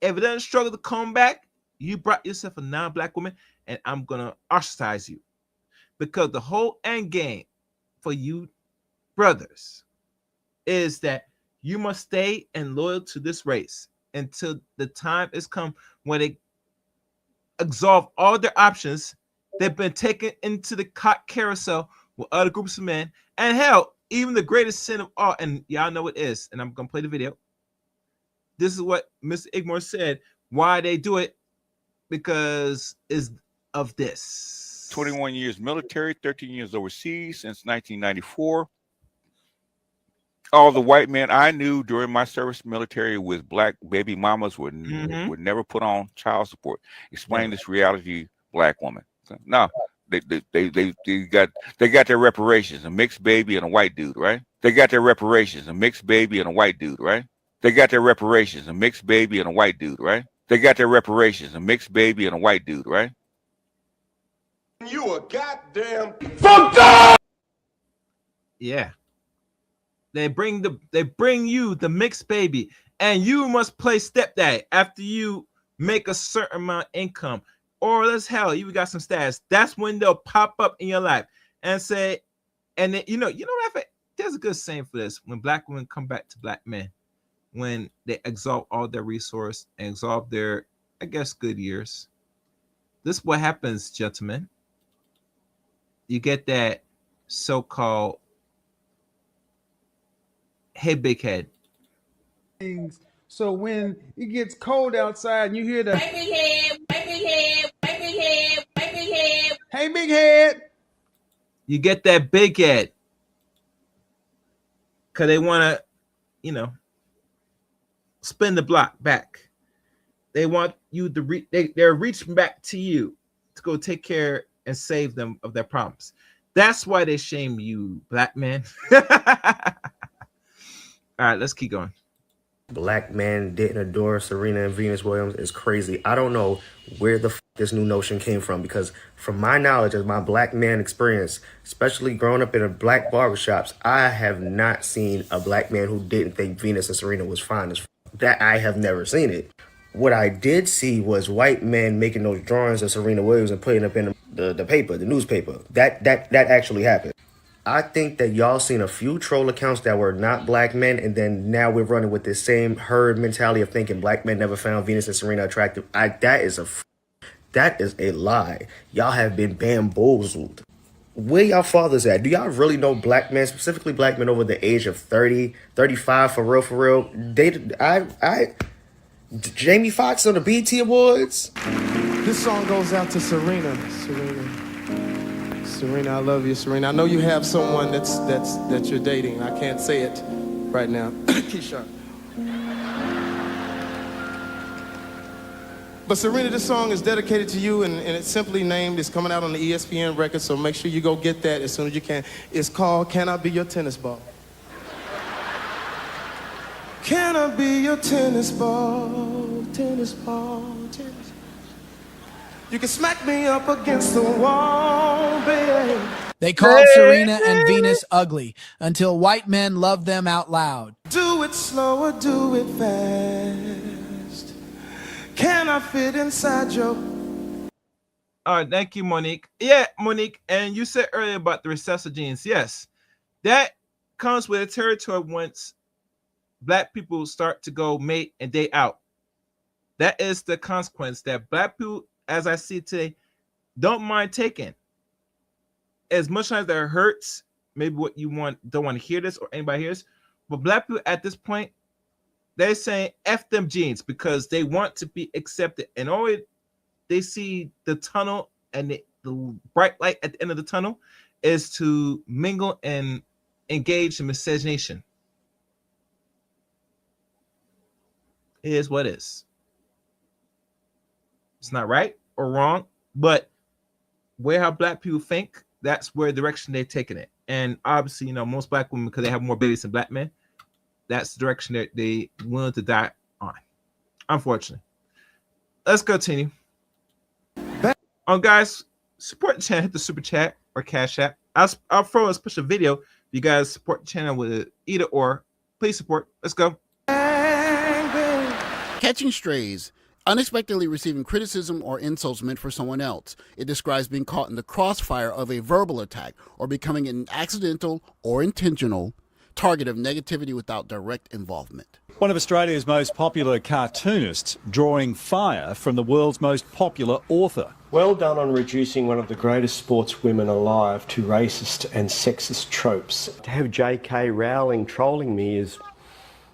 if it doesn't struggle to come back, you brought yourself a non-black woman, and I'm gonna ostracize you, because the whole end game for you brothers, is that you must stay and loyal to this race until the time is come when they exhaust all their options. They've been taken into the cock carousel with other groups of men, and hell, even the greatest sin of all, and y'all know it is, and I'm gonna play the video. This is what Mr. Igmore said why they do it, because is of this. 21 years military, 13 years overseas since 1994. All the white men I knew during my service military with black baby mamas would never put on child support. Explain this reality, black woman. No, they got their reparations, a mixed baby and a white dude, right? They got their reparations, a mixed baby and a white dude, right? They got their reparations, a mixed baby and a white dude, right? They got their reparations, a mixed baby and a white dude, right? You a goddamn fucked up. Yeah. They bring you the mixed baby, and you must play stepdad after you make a certain amount of income, or let's hell, you got some stats. That's when they'll pop up in your life and say, and then, you know, there's a good saying for this: when black women come back to black men, when they exalt all their resource and exalt their, I guess, good years. This is what happens, gentlemen. You get that so-called hey big head. So when it gets cold outside and you hear the hey big head, hey big head, hey big head, hey big head, hey big head, you get that big head because they want to, you know, spin the block back. They want you to they're reaching back to you to go take care and save them of their problems. That's why they shame you, black man. All right, let's keep going. Black men didn't adore Serena and Venus Williams is crazy. I don't know where the this new notion came from, because from my knowledge as my black man experience, especially growing up in a black barbershops, I have not seen a black man who didn't think Venus and Serena was fine as that. I have never seen it. What I did see was white men making those drawings of Serena Williams and putting up in the paper, the newspaper. That actually happened. I think that y'all seen a few troll accounts that were not black men, and then now we're running with this same herd mentality of thinking black men never found Venus and Serena attractive. That is a lie. Y'all have been bamboozled. Where y'all fathers at? Do y'all really know black men, specifically black men over the age of 30, 35, for real? Jamie Foxx on the BT Awards. This song goes out to Serena, I love you, Serena. I know you have someone that you're dating. I can't say it right now. Keisha. But Serena, this song is dedicated to you, and it's simply named. It's coming out on the ESPN record, so make sure you go get that as soon as you can. It's called "Can I Be Your Tennis Ball?" Can I be your tennis ball, tennis ball, tennis ball? You can smack me up against the wall, baby. They called Serena and Venus ugly until white men loved them out loud. Do it slow or do it fast. Can I fit inside your... All right, thank you, Monique. Yeah, Monique, and you said earlier about the recessive genes. Yes, that comes with a territory once black people start to go mate and date out. That is the consequence that black people, as I see today, don't mind taking. As much as that hurts, maybe what you don't want to hear this or anybody hears, but black people at this point, they're saying F them genes because they want to be accepted. And always they see the tunnel and the bright light at the end of the tunnel is to mingle and engage in miscegenation. It is what it is. It's not right or wrong, but where how black people think, that's where direction they're taking it. And obviously, you know, most black women, because they have more babies than black men, that's the direction that they willing to die on. Unfortunately. Let's continue. Guys, support the channel. Hit the super chat or cash app. I'll throw a special video. If you guys support the channel with either or, please support. Let's go. Catching strays Unexpectedly receiving criticism or insults meant for someone else. It describes being caught in the crossfire of a verbal attack or becoming an accidental or intentional target of negativity without direct involvement. One of Australia's most popular cartoonists drawing fire from the world's most popular author. Well done on reducing one of the greatest sportswomen alive to racist and sexist tropes. To have J.K. Rowling trolling me is,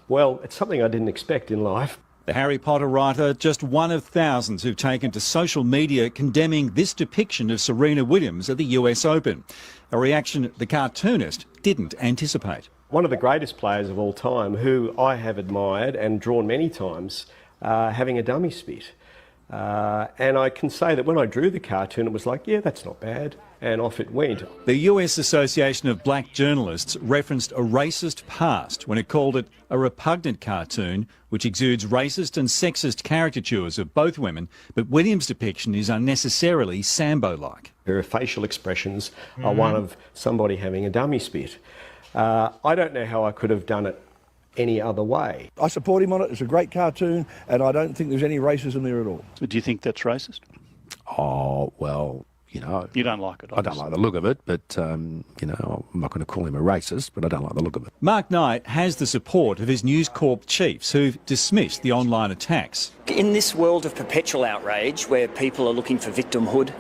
well, it's something I didn't expect in life. The Harry Potter writer, just one of thousands who've taken to social media condemning this depiction of Serena Williams at the US Open, a reaction the cartoonist didn't anticipate. One of the greatest players of all time, who I have admired and drawn many times, having a dummy spit. And I can say that when I drew the cartoon, it was like, yeah, that's not bad. And off it went. The US Association of Black Journalists referenced a racist past when it called it a repugnant cartoon which exudes racist and sexist caricatures of both women, but Williams' depiction is unnecessarily Sambo-like. Her facial expressions are one of somebody having a dummy spit. I don't know how I could have done it any other way. I support him on it. It's a great cartoon, and I don't think there's any racism there at all. Do you think that's racist? Oh, well, you know. You don't like it, obviously. I don't like the look of it, but, you know, I'm not going to call him a racist, but I don't like the look of it. Mark Knight has the support of his News Corp chiefs who've dismissed the online attacks. In this world of perpetual outrage where people are looking for victimhood,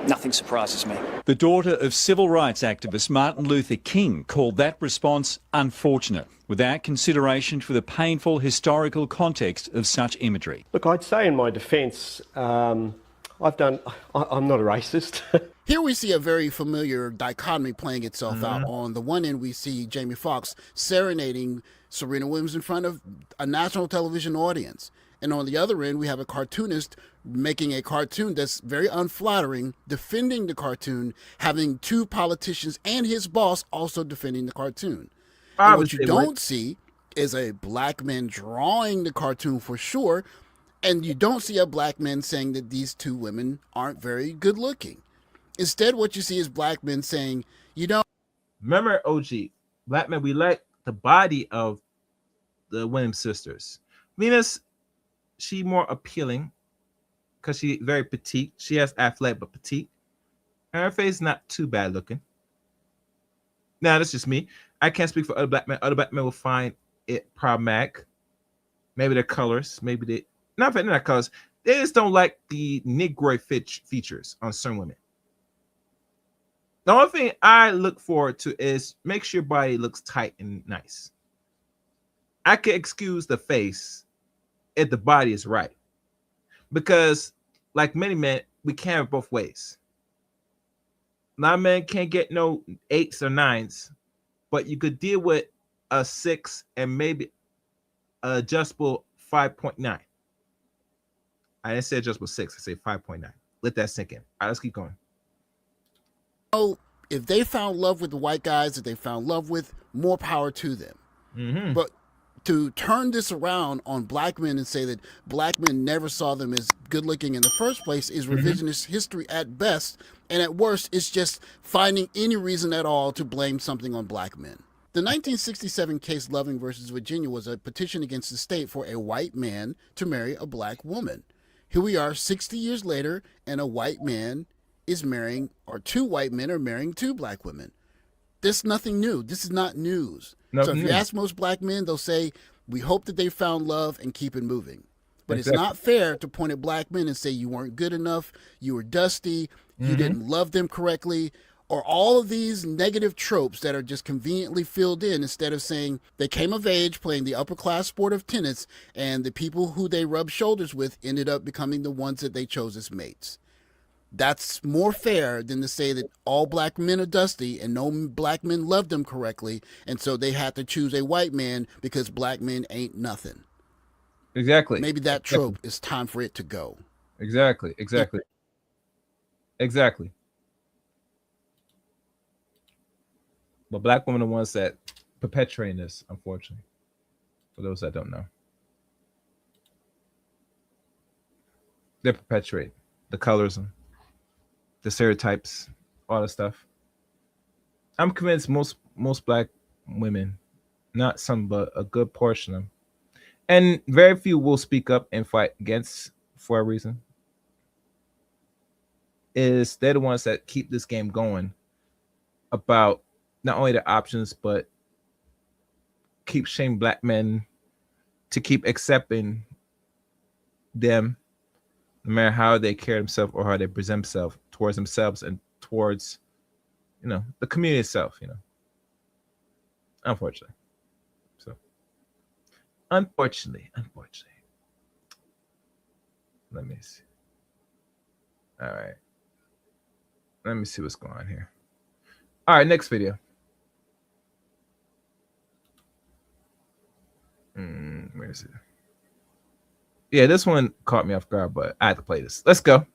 nothing surprises me. The daughter of civil rights activist Martin Luther King called that response unfortunate, without consideration for the painful historical context of such imagery. Look, I'd say in my defence, I'm not a racist. Here we see a very familiar dichotomy playing itself out. On the one end, we see Jamie Foxx serenading Serena Williams in front of a national television audience. And on the other end, we have a cartoonist making a cartoon that's very unflattering, defending the cartoon, having two politicians and his boss also defending the cartoon. And what you don't see is a black man drawing the cartoon for sure, and you don't see a black man saying that these two women aren't very good looking. Instead, what you see is black men saying, you know... Remember, OG, black men, we like the body of the Williams sisters. Venus, she more appealing because she very petite. She has athletic but petite. And her face is not too bad looking. Now, that's just me. I can't speak for other black men. Other black men will find it problematic. Maybe their colors. Maybe they... Not that they're not colors. They just don't like the Negroid features on certain women. The only thing I look forward to is make sure your body looks tight and nice. I can excuse the face if the body is right. Because, like many men, we can't have both ways. A lot of men can't get no 8s or 9s, but you could deal with a 6 and maybe an adjustable 5.9. I didn't say adjustable 6, I say 5.9. Let that sink in. All right, let's keep going. So if they found love with the white guys that they found love with, more power to them. But to turn this around on black men and say that black men never saw them as good looking in the first place is revisionist history at best, and at worst it's just finding any reason at all to blame something on black men. The 1967 case Loving versus Virginia was a petition against the state for a white man to marry a black woman. Here we are 60 years later, and a white man is marrying, or two white men are marrying two black women. This is nothing new. This is not news. So if you ask most black men, they'll say, we hope that they found love and keep it moving. But it's not fair to point at black men and say you weren't good enough, you were dusty, you didn't love them correctly, or all of these negative tropes that are just conveniently filled in instead of saying they came of age playing the upper class sport of tennis and the people who they rubbed shoulders with ended up becoming the ones that they chose as mates. That's more fair than to say that all black men are dusty and no black men loved them correctly, and so they had to choose a white man because black men ain't nothing. Exactly. Maybe that trope is time for it to go. Exactly. But black women are the ones that perpetuate this, unfortunately. For those that don't know, they perpetuate the colorism, the stereotypes, all the stuff. I'm convinced most black women, not some, but a good portion of them, And very few will speak up and fight against for a reason. Is they're the ones that keep this game going about not only the options, but keep shaming black men to keep accepting them, no matter how they carry themselves or how they present themselves towards themselves and towards, the community itself, Unfortunately. So, unfortunately. Let me see. All right. Let me see what's going on here. All right, next video. Where is it? Yeah, this one caught me off guard, but I had to play this. Let's go.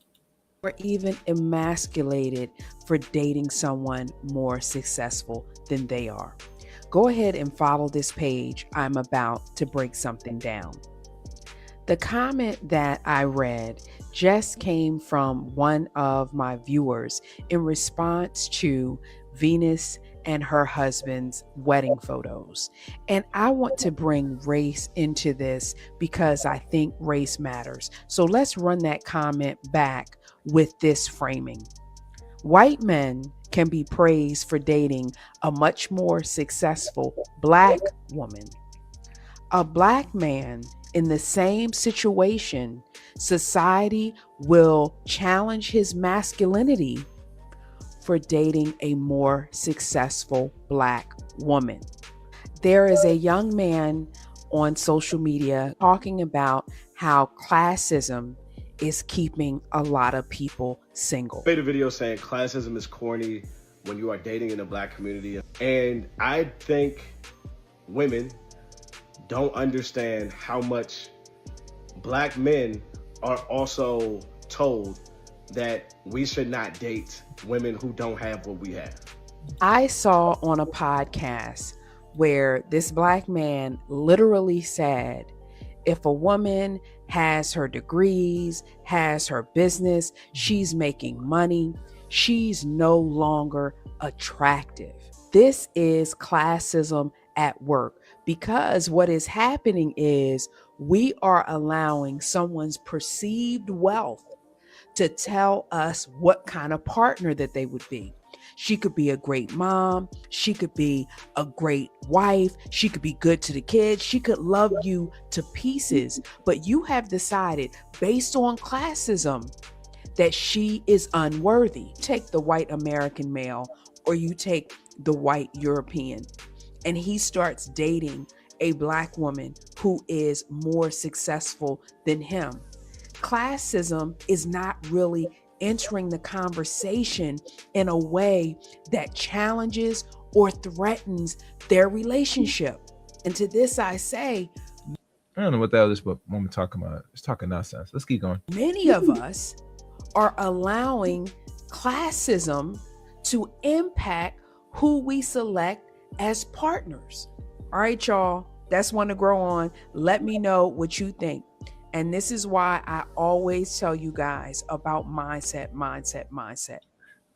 Or even emasculated for dating someone more successful than they are. Go ahead and follow this page. I'm about to break something down. The comment that I read just came from one of my viewers in response to Venus and her husband's wedding photos. And I want to bring race into this because I think race matters. So let's run that comment back with this framing. White men can be praised for dating a much more successful black woman. A black man in the same situation, society will challenge his masculinity for dating a more successful black woman. There is a young man on social media talking about how classism is keeping a lot of people single. I made a video saying classism is corny when you are dating in the black community. And I think women don't understand how much black men are also told that we should not date women who don't have what we have. I saw on a podcast where this black man literally said, if a woman has her degrees, has her business, she's making money, she's no longer attractive. This is classism at work, because what is happening is we are allowing someone's perceived wealth to tell us what kind of partner that they would be. She could be a great mom. She could be a great wife. She could be good to the kids. She could love you to pieces. But you have decided, based on classism, that she is unworthy. Take the white American male, or you take the white European, and he starts dating a black woman who is more successful than him. Classism is not really entering the conversation in a way that challenges or threatens their relationship. And to this I say, I don't know what the hell this woman talking about. It's talking nonsense. Let's keep going. many of us are allowing classism to impact who we select as partners. All right, y'all, that's one to grow on. Let me know what you think. And this is why I always tell you guys about mindset.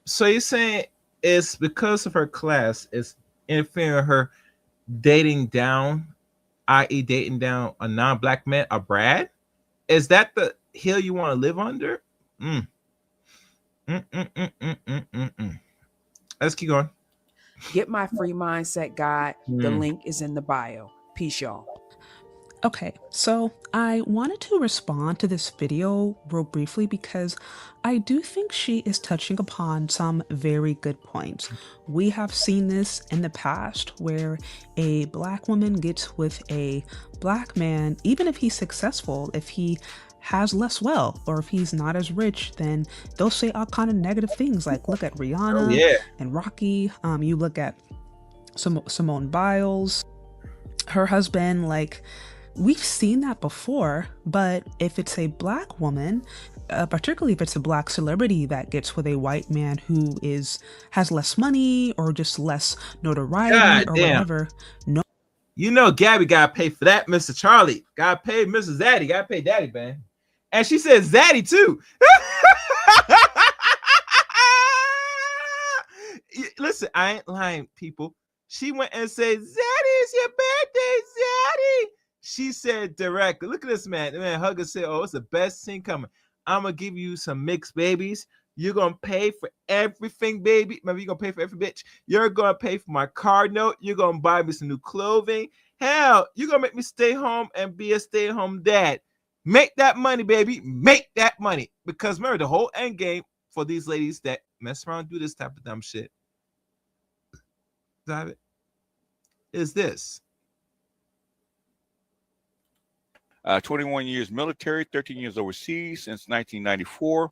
So you're saying it's because of her class, it's interfering with her dating down, i.e. dating down a non-black man, a Brad? Is that the hill you want to live under? Let's keep going. Get my free mindset guide. The link is in the bio. Peace, y'all. Okay, so I wanted to respond to this video real briefly because I do think she is touching upon some very good points. We have seen this in the past where a black woman gets with a black man, even if he's successful, if he has less wealth or if he's not as rich, then they'll say all kind of negative things like, look at Rihanna and Rocky. You look at Simone Biles, her husband, like, we've seen that before. But if it's a black woman, particularly if it's a black celebrity that gets with a white man who has less money or just less notoriety whatever, no. You know Gabby gotta pay for that, Mr. Charlie. Gotta pay Mrs. Zaddy. Gotta pay Daddy, man. And she said Zaddy too. Listen, I ain't lying, people. She went and said, Zaddy, it's your birthday, Zaddy. She said directly, look at this man. The man Hugger said, oh, it's the best thing coming. I'm going to give you some mixed babies. You're going to pay for everything, baby. Remember, you're going to pay for every bitch. You're going to pay for my car note. You're going to buy me some new clothing. Hell, you're going to make me stay home and be a stay-at-home dad. Make that money, baby. Make that money. Because remember, the whole end game for these ladies that mess around and do this type of dumb shit is this. 21 years military, 13 years overseas since 1994.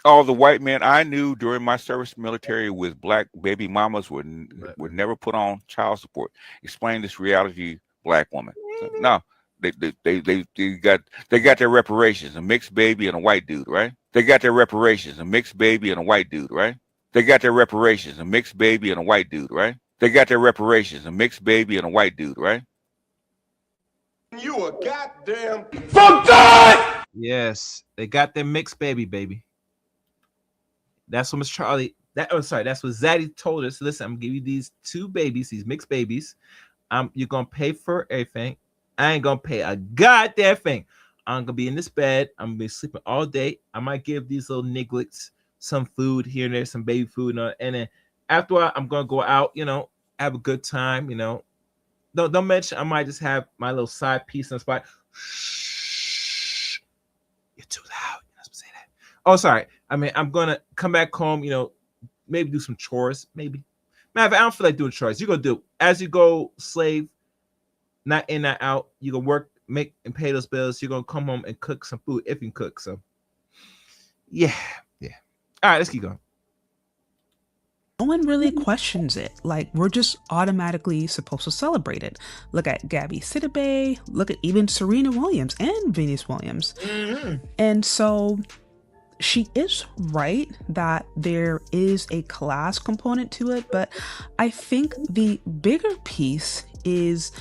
All the white men I knew during my service military with black baby mamas would never put on child support. Explain this reality, black woman. No, they got their reparations, a mixed baby and a white dude, right? They got their reparations, a mixed baby and a white dude, right? They got their reparations, a mixed baby and a white dude, right? They got their reparations, a mixed baby and a white dude, right? You a goddamn fucked up. Yes, they got their mixed baby. That's what Miss Charlie. That's what Zaddy told us. Listen, I'm gonna give you these two babies, these mixed babies. You're gonna pay for everything. I ain't gonna pay a goddamn thing. I'm gonna be in this bed. I'm gonna be sleeping all day. I might give these little nigglets some food here and there, some baby food, and then after a while, I'm gonna go out, have a good time, Don't mention I might just have my little side piece on the spot. Shh, you're too loud. You're not supposed to say that. Oh, sorry. I mean, I'm gonna come back home, maybe do some chores, maybe. Man, if I don't feel like doing chores, you're gonna do as you go slave, not in, not out. You're gonna work, make and pay those bills. You're gonna come home and cook some food if you can cook. So yeah. All right, let's keep going. No one really questions it. Like, we're just automatically supposed to celebrate it. Look at Gabby Sidibe, look at even Serena Williams and Venus Williams. And so she is right that there is a class component to it, but I think the bigger piece is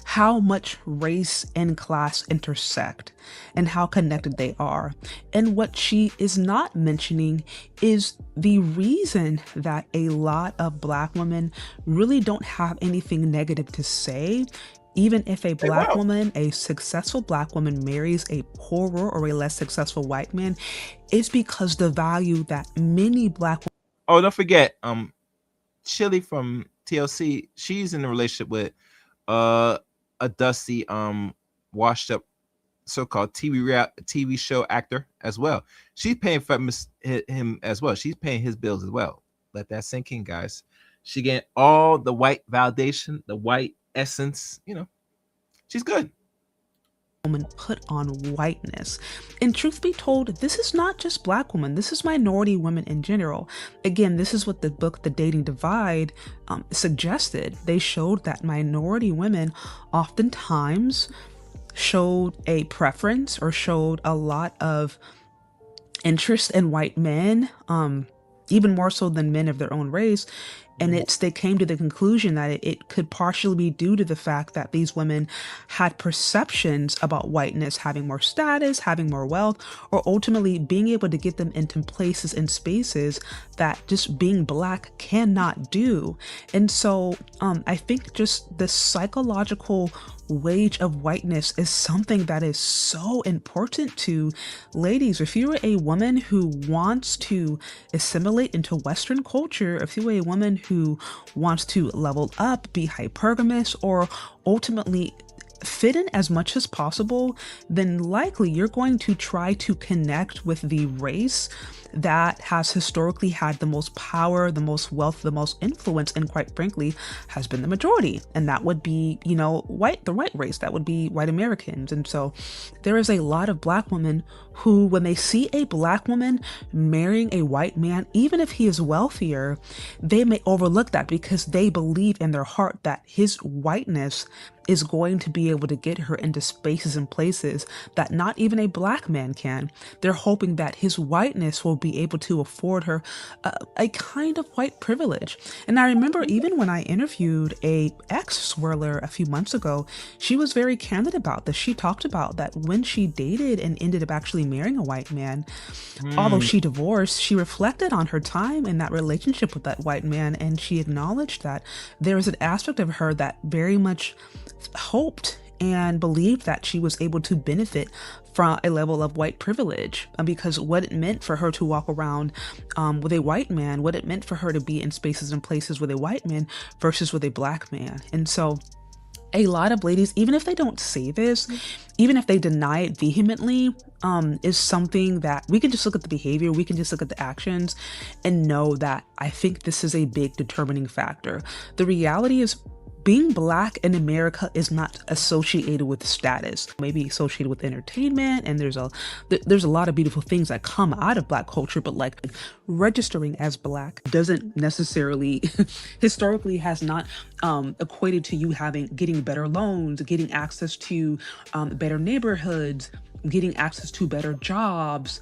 how much race and class intersect and how connected they are. And what she is not mentioning is the reason that a lot of Black women really don't have anything negative to say, even if a Black woman, a successful Black woman, marries a poorer or a less successful white man, is because the value that many Black women. Oh, don't forget, Chili from TLC, she's in a relationship with a dusty, washed up so-called TV show actor as well. She's paying for him as well. She's paying his bills as well. Let that sink in, guys. She getting all the white validation, the white essence. She's good. Woman put on whiteness. And truth be told, this is not just Black women. This is minority women in general. Again, this is what the book The Dating Divide suggested. They showed that minority women oftentimes showed a preference or showed a lot of interest in white men, even more so than men of their own race. And they came to the conclusion that it could partially be due to the fact that these women had perceptions about whiteness having more status, having more wealth, or ultimately being able to get them into places and spaces that just being Black cannot do. And so I think just the psychological wage of whiteness is something that is so important to ladies. If you're a woman who wants to assimilate into Western culture, if you're a woman who wants to level up, be hypergamous, or ultimately fit in as much as possible, then likely you're going to try to connect with the race that has historically had the most power, the most wealth, the most influence, and quite frankly, has been the majority. And that would be, the white race, that would be white Americans. And so there is a lot of Black women who, when they see a Black woman marrying a white man, even if he is wealthier, they may overlook that because they believe in their heart that his whiteness is going to be able to get her into spaces and places that not even a black man can. They're hoping that his whiteness will be able to afford her a kind of white privilege. And I remember even when I interviewed a ex-swirler a few months ago, she was very candid about this. She talked about that when she dated and ended up actually marrying a white man, although she divorced, she reflected on her time in that relationship with that white man, and she acknowledged that there was an aspect of her that very much hoped and believed that she was able to benefit from a level of white privilege, because what it meant for her to walk around with a white man, what it meant for her to be in spaces and places with a white man versus with a black man. And so a lot of ladies, even if they don't say this, even if they deny it vehemently, is something that we can just look at the behavior, we can just look at the actions and know that I think this is a big determining factor. The reality is, being black in America is not associated with status, maybe associated with entertainment, and there's a lot of beautiful things that come out of black culture, but like registering as black doesn't necessarily historically has not equated to you getting better loans, getting access to better neighborhoods, getting access to better jobs.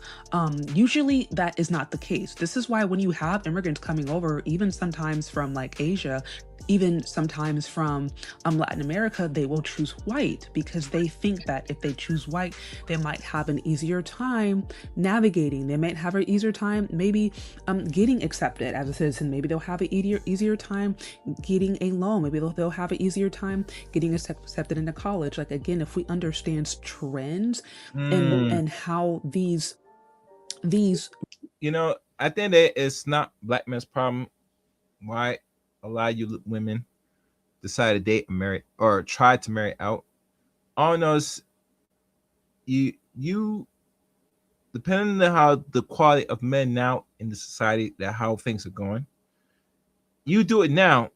Usually that is not the case. This is why when you have immigrants coming over, even sometimes from like Asia, even sometimes from Latin America, they will choose white because they think that if they choose white, they might have an easier time navigating. They might have an easier time maybe getting accepted as a citizen. Maybe they'll have an easier time getting a loan. Maybe they'll have an easier time getting accepted into college. Like, again, if we understand trends and how these at the end of the day, it's not black men's problem why a lot of you women decide to date and marry or try to marry out. All I know is you depending on how the quality of men now in the society, that how things are going, you do it now,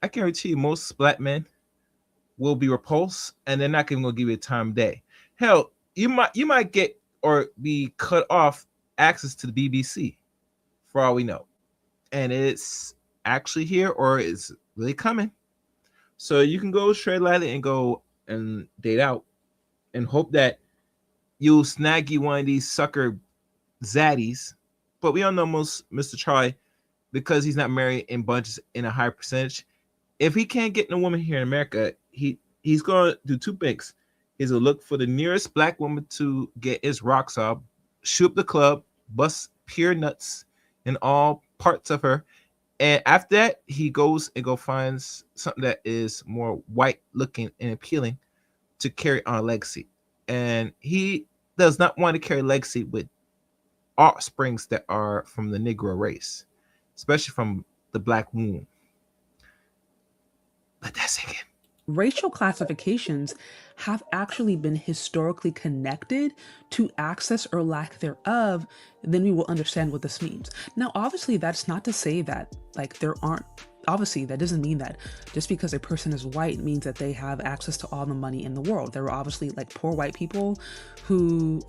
I guarantee you most black men will be repulsed and they're not even gonna give you a time of day. Hell, you might get or be cut off access to the BBC for all we know. And it's actually here or it's really coming. So you can go straight lightly and go and date out and hope that you'll snag you one of these sucker zaddies. But we all know most Mr. Charlie, because he's not married in bunches in a higher percentage, if he can't get no woman here in America, he's gonna do two things. He's gonna look for the nearest black woman to get his rocks off, shoot up the club, bust pure nuts in all parts of her. And after that, he goes and finds something that is more white looking and appealing to carry on a legacy. And he does not want to carry a legacy with offsprings that are from the Negro race, especially from the black womb. Let that sink in. Racial classifications have actually been historically connected to access or lack thereof, then we will understand what this means. Now, obviously, that's not to say that like there aren't, obviously that doesn't mean that just because a person is white means that they have access to all the money in the world. There are obviously like poor white people who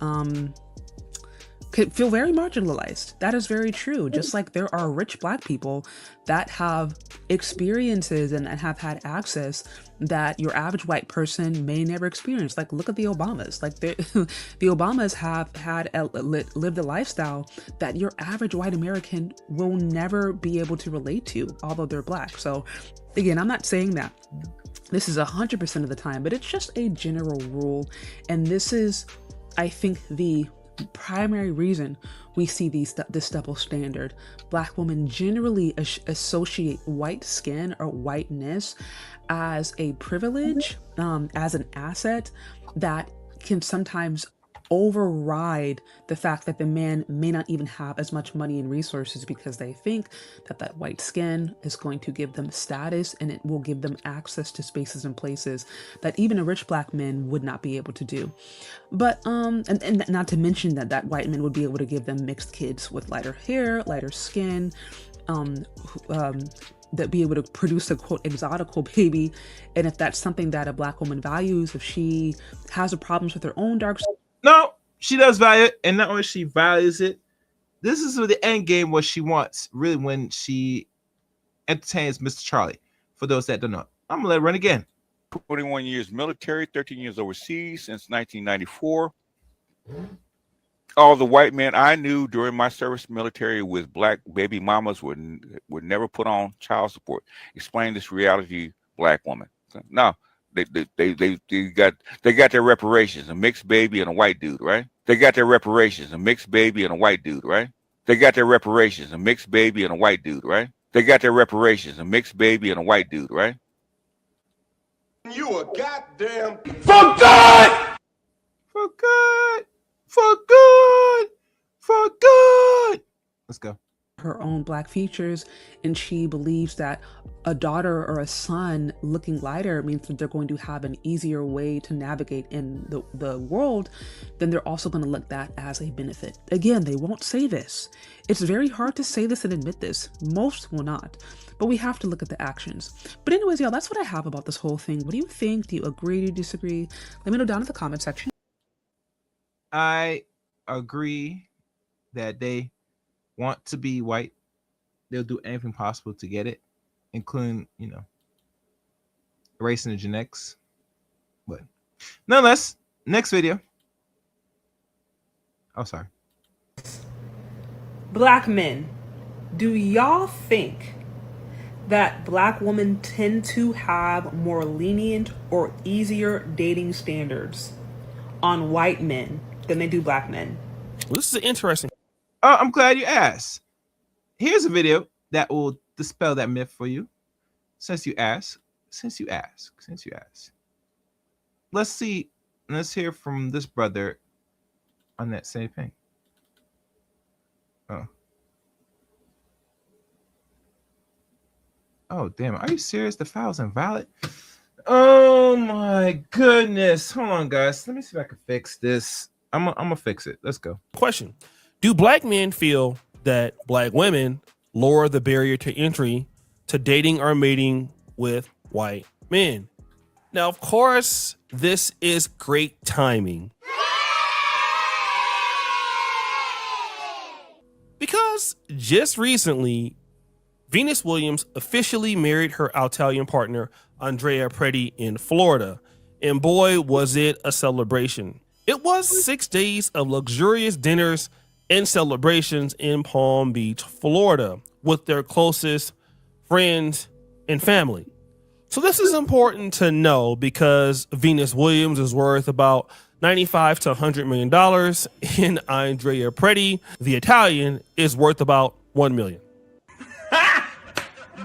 could feel very marginalized. That is very true. Just like there are rich black people that have experiences and have had access that your average white person may never experience. Like, look at the Obamas. Like the Obamas have had lived a lifestyle that your average white American will never be able to relate to, although they're black. So again, I'm not saying that this is 100% of the time, but it's just a general rule. And this is, I think, the primary reason we see this double standard. Black women generally associate white skin or whiteness as a privilege, as an asset that can sometimes override the fact that the man may not even have as much money and resources, because they think that white skin is going to give them status and it will give them access to spaces and places that even a rich black man would not be able to do. But and not to mention that white men would be able to give them mixed kids with lighter hair, lighter skin, that be able to produce a quote exotical baby. And if that's something that a black woman values, if she has a problems with her own dark skin. No, she does value it, and not only she values it, this is the end game what she wants, really, when she entertains Mr. Charlie. For those that don't know, I'm gonna let it run again. 21 years military, 13 years overseas since 1994. All the white men I knew during my service military with black baby mamas would never put on child support. Explain this reality, black woman. No, they got their reparations, a mixed baby and a white dude, right? They got their reparations, a mixed baby and a white dude, right? They got their reparations, a mixed baby and a white dude, right? They got their reparations, a mixed baby and a white dude, right? You a goddamn for God! For good. For good. For good. Let's go. Her own black features, and she believes that a daughter or a son looking lighter means that they're going to have an easier way to navigate in the world, then they're also going to look that as a benefit. Again, they won't say this. It's very hard to say this and admit this. Most will not, but we have to look at the actions. But anyways, y'all, that's what I have about this whole thing. What do you think? Do you agree? Do you disagree? Let me know down in the comment section. I agree that they want to be white. They'll do anything possible to get it, including, erasing the genetics. But nonetheless, next video. Oh, sorry. Black men, do y'all think that black women tend to have more lenient or easier dating standards on white men than they do black men? Well, this is interesting. I'm glad you asked. Here's a video that will dispel that myth for you. Since you ask. Let's see. Let's hear from this brother on that same thing. Oh, damn. Are you serious? The file's invalid? Oh, my goodness. Hold on, guys. Let me see if I can fix this. I'm gonna fix it. Let's go. Question. Do black men feel that black women lower the barrier to entry to dating or mating with white men? Now, of course, this is great timing, because just recently, Venus Williams officially married her Italian partner, Andrea Preti, in Florida. And boy, was it a celebration. It was 6 days of luxurious dinners and celebrations in Palm Beach, Florida, with their closest friends and family. So this is important to know because Venus Williams is worth about $95 to $100 million, and Andrea Preti, the Italian, is worth about $1 million.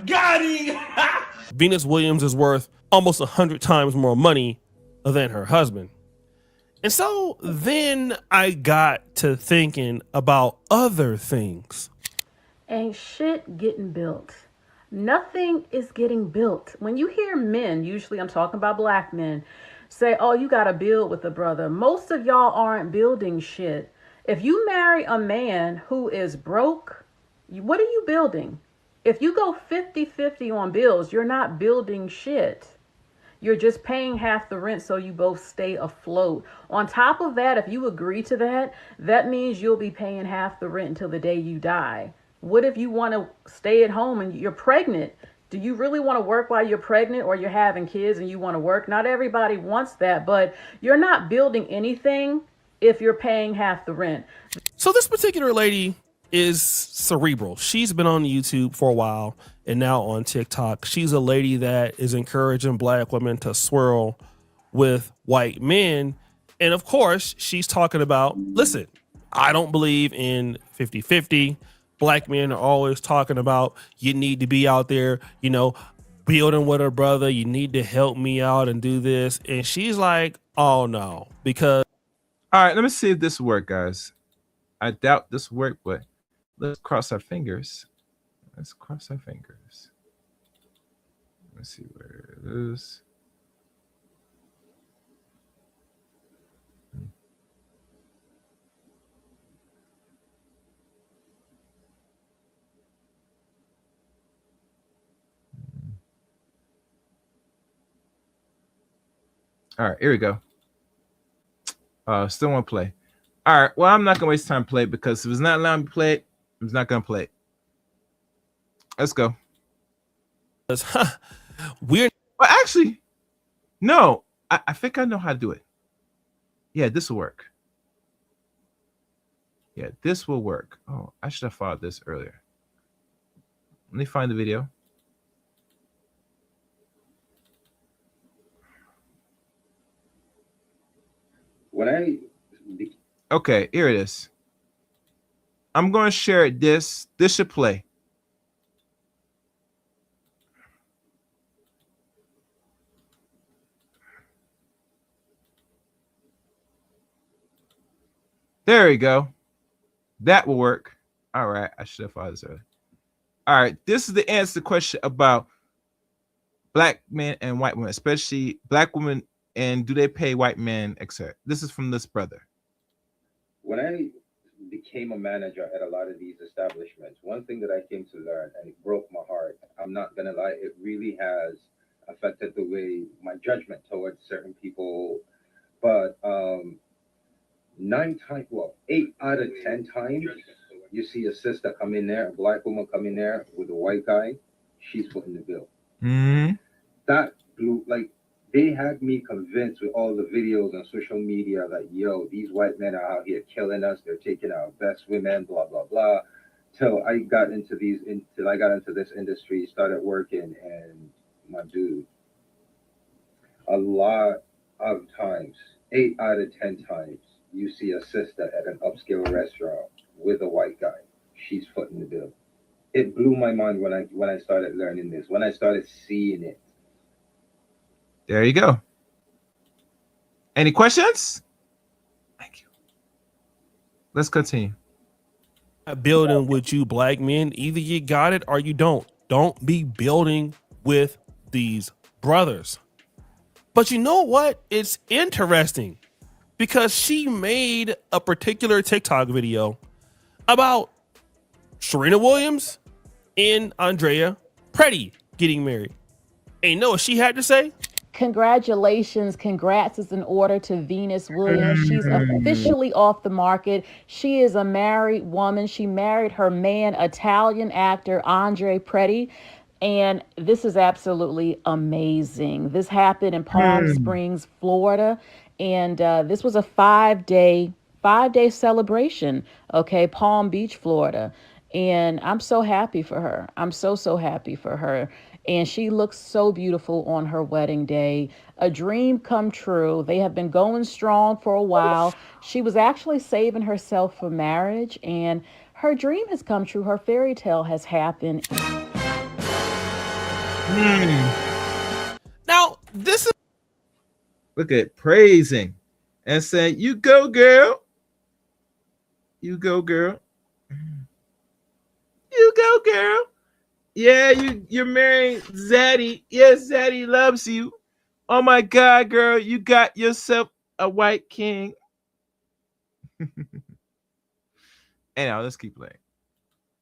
Got him! Venus Williams is worth almost 100 times more money than her husband. And so then I got to thinking about other things. Ain't shit getting built. Nothing is getting built. When you hear men, usually I'm talking about black men, say, oh, you got to build with a brother. Most of y'all aren't building shit. If you marry a man who is broke, what are you building? If you go 50-50 on bills, you're not building shit. You're just paying half the rent so you both stay afloat. On top of that, if you agree to that, that means you'll be paying half the rent until the day you die. What if you want to stay at home and you're pregnant? Do you really want to work while you're pregnant, or you're having kids and you want to work? Not everybody wants that, but you're not building anything if you're paying half the rent. So this particular lady is cerebral. She's been on YouTube for a while and now on TikTok. She's a lady that is encouraging black women to swirl with white men. And of course, she's talking about, listen, I don't believe in 50-50. Black men are always talking about, you need to be out there, building with a brother. You need to help me out and do this. And she's like, oh no, because. All right, let me see if this works, guys. I doubt this worked, but let's cross our fingers. Let's cross our fingers. Let's see where it is. All right, here we go. Still want to play. All right, well, I'm not going to waste time to play it, because if it's not allowing me to play it, I'm not going to play it. Let's go. Weird. Well, actually, No, I think I know how to do it. Yeah, this will work. Yeah, this will work. Oh, I should have thought this earlier. Let me find the video. Okay, here it is. I'm going to share it. This should play. There we go. That will work. All right, I should have thought this earlier. All right, this is the answer to the question about black men and white women, especially black women, and do they pay white men, etc. This is from this brother. When I became a manager at a lot of these establishments, one thing that I came to learn, and it broke my heart, I'm not gonna lie, it really has affected the way my judgment towards certain people. But 8 out of 10 times, you see a sister come in there, a black woman come in there with a white guy, she's footing the bill. Mm-hmm. That blew, like, they had me convinced with all the videos on social media that, yo, these white men are out here killing us, they're taking our best women, blah, blah, blah. Till I got into this industry, started working, and my dude, a lot of times, 8 out of 10 times, you see a sister at an upscale restaurant with a white guy. She's footing the bill. It blew my mind when I started learning this, when I started seeing it. There you go. Any questions? Thank you. Let's continue. Building with you black men, either you got it or you don't. Don't be building with these brothers. But you know what? It's interesting because she made a particular TikTok video about Serena Williams and Andrea Preti getting married. And you know what she had to say? Congratulations. Congrats is in order to Venus Williams. She's officially off the market. She is a married woman. She married her man, Italian actor Andrea Preti. And this is absolutely amazing. This happened in Palm Springs, Florida. And this was a five-day celebration. Okay, Palm Beach, Florida. And I'm so happy for her. I'm so happy for her. And she looks so beautiful on her wedding day. A dream come true. They have been going strong for a while. She was actually saving herself for marriage, and her dream has come true. Her fairy tale has happened. Now, this is... Look at praising and saying, you go, girl. You go, girl. You go, girl. Yeah, you're marrying Zaddy. Yes, Zaddy loves you. Oh my God, girl, you got yourself a white king. Anyhow, let's keep playing.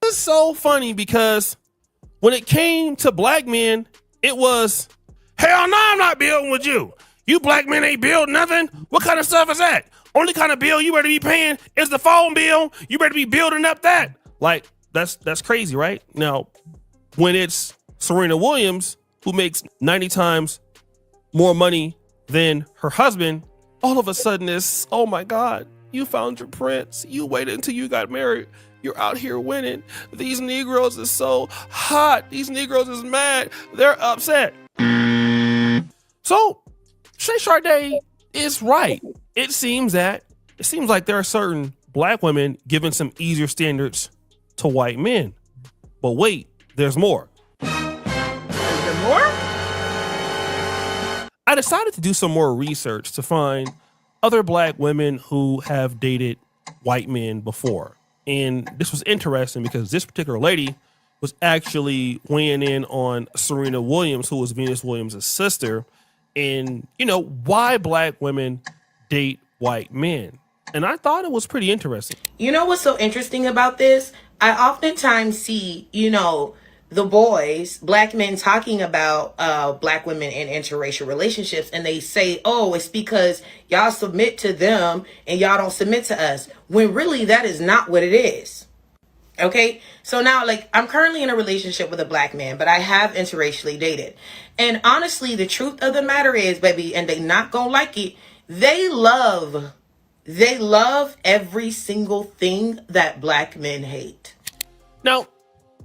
This is so funny because when it came to black men, it was, hell no, I'm not building with you. You black men ain't build nothing. What kind of stuff is that? Only kind of bill you better be paying is the phone bill. You better be building up that. Like, that's crazy, right? Now, when it's Serena Williams, who makes 90 times more money than her husband, all of a sudden it's, oh my God, you found your prince. You waited until you got married. You're out here winning. These Negroes is so hot. These Negroes is mad. They're upset. So Shay Sade is right. It seems like there are certain black women giving some easier standards to white men. But wait, there's more. Is there more? I decided to do some more research to find other black women who have dated white men before. And this was interesting because this particular lady was actually weighing in on Serena Williams, who was Venus Williams' sister, and, you know, why black women date white men. And I thought it was pretty interesting. You know what's so interesting about this? I oftentimes see, the boys, black men talking about black women in interracial relationships, and they say, oh, it's because y'all submit to them and y'all don't submit to us, when really that is not what it is. Okay, so now, like, I'm currently in a relationship with a black man, but I have interracially dated. And honestly, the truth of the matter is, baby, and they not gonna like it, they love every single thing that black men hate. Now,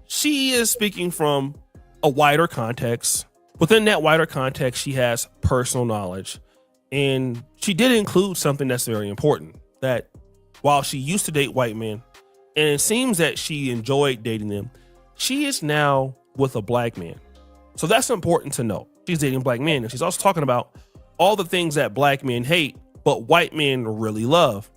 she is speaking from a wider context. Within that wider context, she has personal knowledge. And she did include something that's very important, that while she used to date white men, and it seems that she enjoyed dating them, she is now with a black man. So that's important to know. She's dating black men, and she's also talking about all the things that black men hate, but white men really love.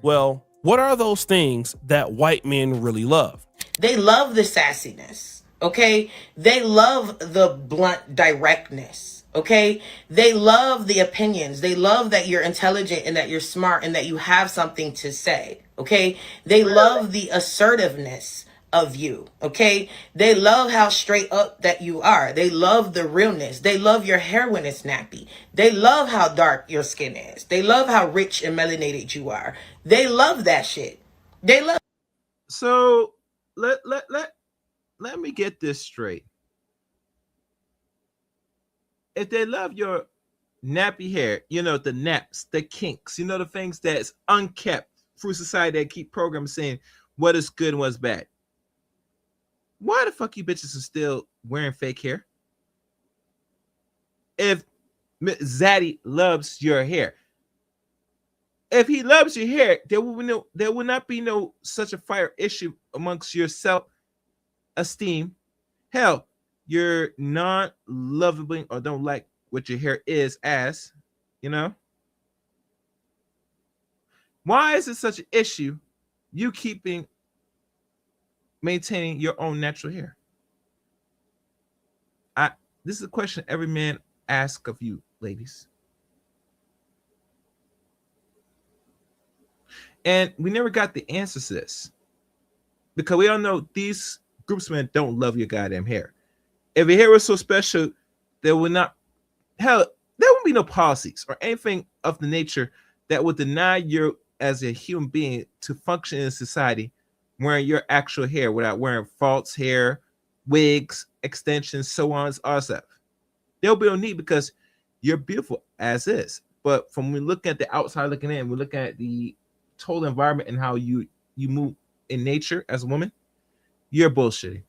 Well, what are those things that white men really love? They love the sassiness, okay? They love the blunt directness, okay? They love the opinions. They love that you're intelligent and that you're smart and that you have something to say, okay? They love the assertiveness of you, okay? They love how straight up that you are. They love the realness. They love your hair when it's nappy. They love how dark your skin is. They love how rich and melanated you are. They love that shit. They love. So let me get this straight. If they love your nappy hair, you know, the naps, the kinks, you know, the things that's unkept through society that keep programs saying what is good and what's bad, why the fuck you bitches are still wearing fake hair? If Zaddy loves your hair, if he loves your hair, there will not be no such a fire issue amongst your self-esteem. Hell, you're not lovable or don't like what your hair is as, you know? Why is it such an issue you maintaining your own natural hair? This is a question every man asks of you, ladies. And we never got the answers to this, because we all know these groups of men don't love your goddamn hair. If your hair was so special, there would not, hell, there would be no policies or anything of the nature that would deny you as a human being to function in society wearing your actual hair without wearing false hair, wigs, extensions, so on and so forth. There'll be no need because you're beautiful as is. But from when we look at the outside looking in, we look at the total environment and how you move in nature as a woman, you're bullshitting.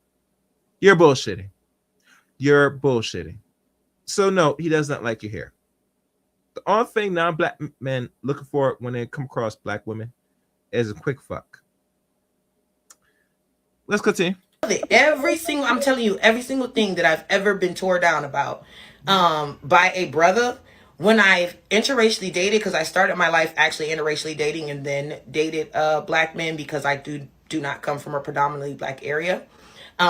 You're bullshitting. You're bullshitting. So no, he does not like your hair. The only thing non-black men looking for when they come across black women is a quick fuck. Let's continue. I'm telling you, every single thing that I've ever been tore down about by a brother, when I've interracially dated, because I started my life actually interracially dating and then dated black men because I do not come from a predominantly black area.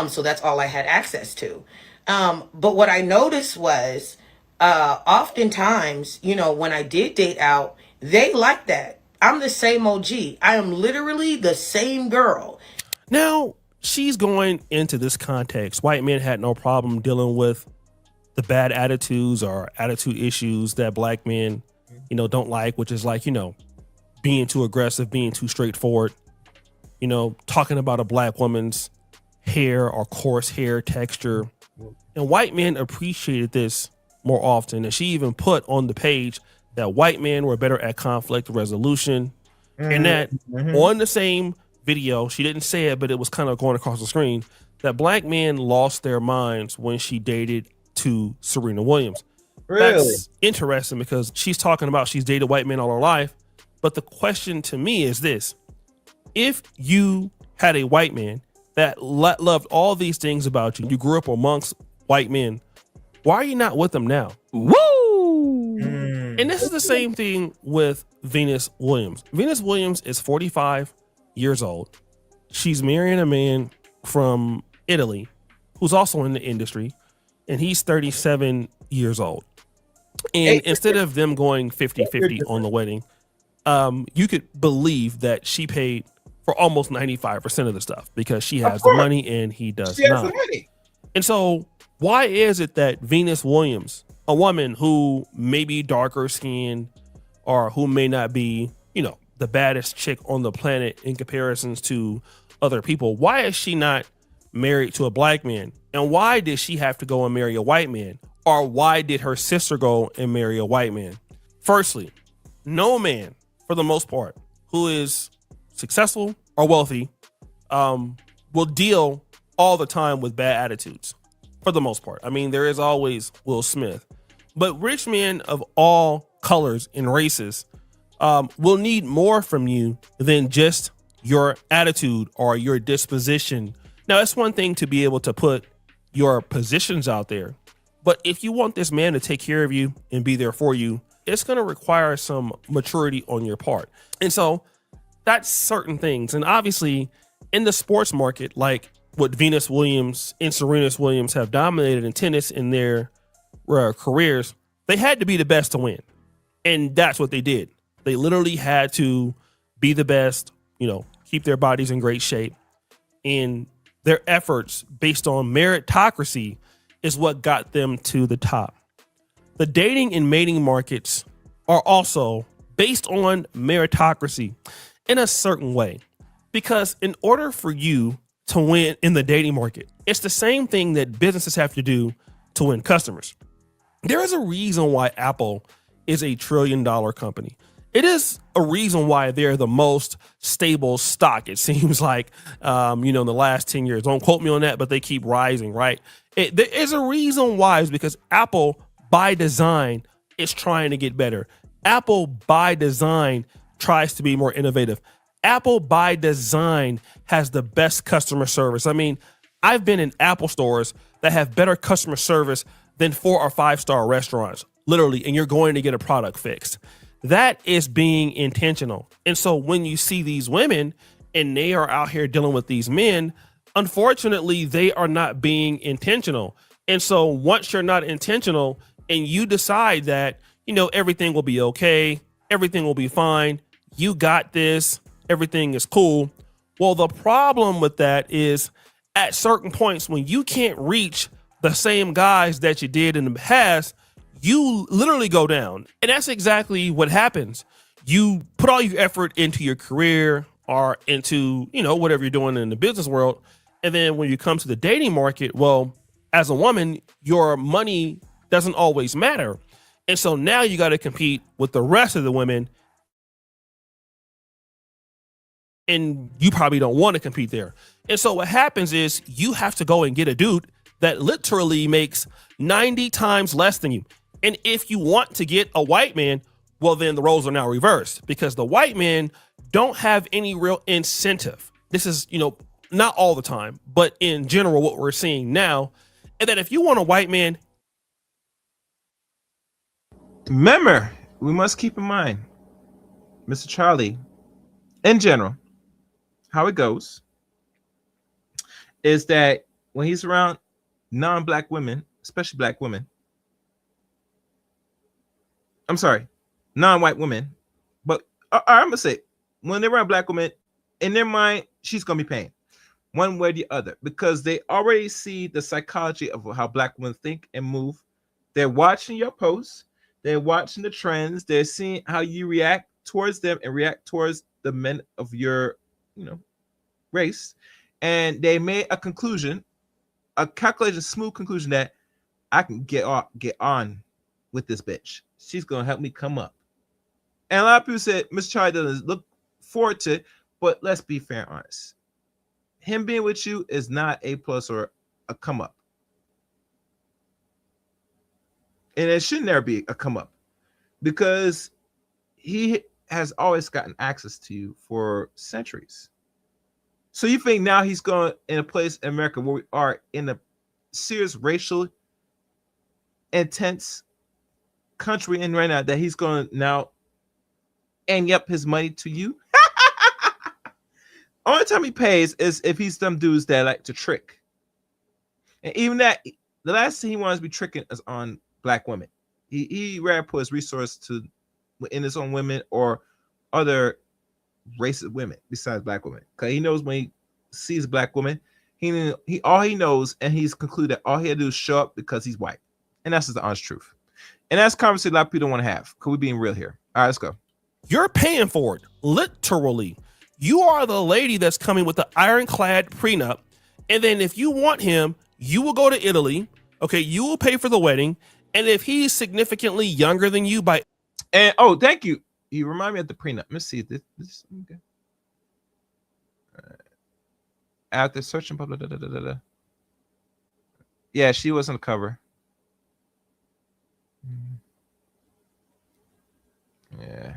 So that's all I had access to. But what I noticed was oftentimes, you know, when I did date out, they like that. I'm the same OG. I am literally the same girl. Now, she's going into this context. White men had no problem dealing with the bad attitudes or attitude issues that black men, you know, don't like, which is like, you know, being too aggressive, being too straightforward, you know, talking about a black woman's hair or coarse hair texture. And white men appreciated this more often. And she even put on the page that white men were better at conflict resolution. And that on the same video, she didn't say it, but it was kind of going across the screen, that black men lost their minds when she dated to Serena Williams. Really? That's interesting because she's talking about she's dated white men all her life. But the question to me is this: if you had a white man that loved all these things about you, you grew up amongst white men, why are you not with them now? Woo! And this is the same thing with Venus Williams. Venus Williams is 45 years old. She's marrying a man from Italy who's also in the industry, and he's 37 years old. And instead of them going 50-50 on the wedding, you could believe that she paid for almost 95% of the stuff because she has the money and he does not. And so why is it that Venus Williams, a woman who may be darker skinned or who may not be, you know, the baddest chick on the planet in comparisons to other people. Why is she not married to a black man? And why did she have to go and marry a white man? Or why did her sister go and marry a white man? Firstly, no man, for the most part, who is successful or wealthy will deal all the time with bad attitudes, for the most part. I mean, there is always Will Smith. But rich men of all colors and races will need more from you than just your attitude or your disposition. Now, it's one thing to be able to put your positions out there, but if you want this man to take care of you and be there for you, it's going to require some maturity on your part. And so that's certain things. And obviously in the sports market, like what Venus Williams and Serena Williams have dominated in tennis in their careers, they had to be the best to win. And that's what they did. They literally had to be the best, keep their bodies in great shape. And their efforts based on meritocracy is what got them to the top. The dating and mating markets are also based on meritocracy in a certain way, because in order for you to win in the dating market, it's the same thing that businesses have to do to win customers. There is a reason why Apple is a $1 trillion company. It is a reason why they're the most stable stock, it seems like, in the last 10 years. Don't quote me on that, but they keep rising, right? There is a reason why, is because Apple, by design, is trying to get better. Apple, by design, tries to be more innovative. Apple, by design, has the best customer service. I mean, I've been in Apple stores that have better customer service than 4 or 5-star restaurants, literally, and you're going to get a product fixed. That is being intentional. And so when you see these women and they are out here dealing with these men, unfortunately, they are not being intentional. And so once you're not intentional and you decide that, everything will be okay, everything will be fine, you got this, everything is cool. Well, the problem with that is at certain points when you can't reach the same guys that you did in the past, you literally go down. And that's exactly what happens. You put all your effort into your career or into, whatever you're doing in the business world. And then when you come to the dating market, well, as a woman, your money doesn't always matter. And so now you got to compete with the rest of the women. And you probably don't want to compete there. And so what happens is you have to go and get a dude that literally makes 90 times less than you. And if you want to get a white man, well, then the roles are now reversed, because the white men don't have any real incentive. This is, not all the time, but in general, what we're seeing now. And that if you want a white man. Remember, we must keep in mind, Mr. Charlie, in general, how it goes is that when he's around non-black women, especially black women, I'm sorry, non-white women, but I'm gonna say when they're around black women, in their mind, she's gonna be paying one way or the other, because they already see the psychology of how black women think and move. They're watching your posts, they're watching the trends, they're seeing how you react towards them and react towards the men of your, race, and they made a conclusion, a calculated, smooth conclusion that I can get on with this bitch. She's gonna help me come up. And a lot of people said Mr. Charlie doesn't look forward to it, but let's be fair and honest. Him being with you is not a plus or a come up. And it should never be a come up, because he has always gotten access to you for centuries. So you think now he's going in a place in America where we are in a serious racial intense country in right now, that he's going to now end up his money to you? Only time he pays is if he's some dudes that like to trick. And even that, the last thing he wants to be tricking is on black women. He rather put his resource to in his own women or other racist women besides black women. Because he knows when he sees a black woman, he all he knows, and he's concluded that all he had to do is show up because he's white. And that's just the honest truth. And that's a conversation a lot of people don't want to have. Because we're being real here. All right, let's go. You're paying for it. Literally. You are the lady that's coming with the ironclad prenup. And then if you want him, you will go to Italy. Okay, you will pay for the wedding. And if he's significantly younger than you by... And oh, thank you. You remind me of the prenup. Let's see this. Okay. After searching, blah, blah, blah, blah, blah. Yeah, she was on the cover. Yeah.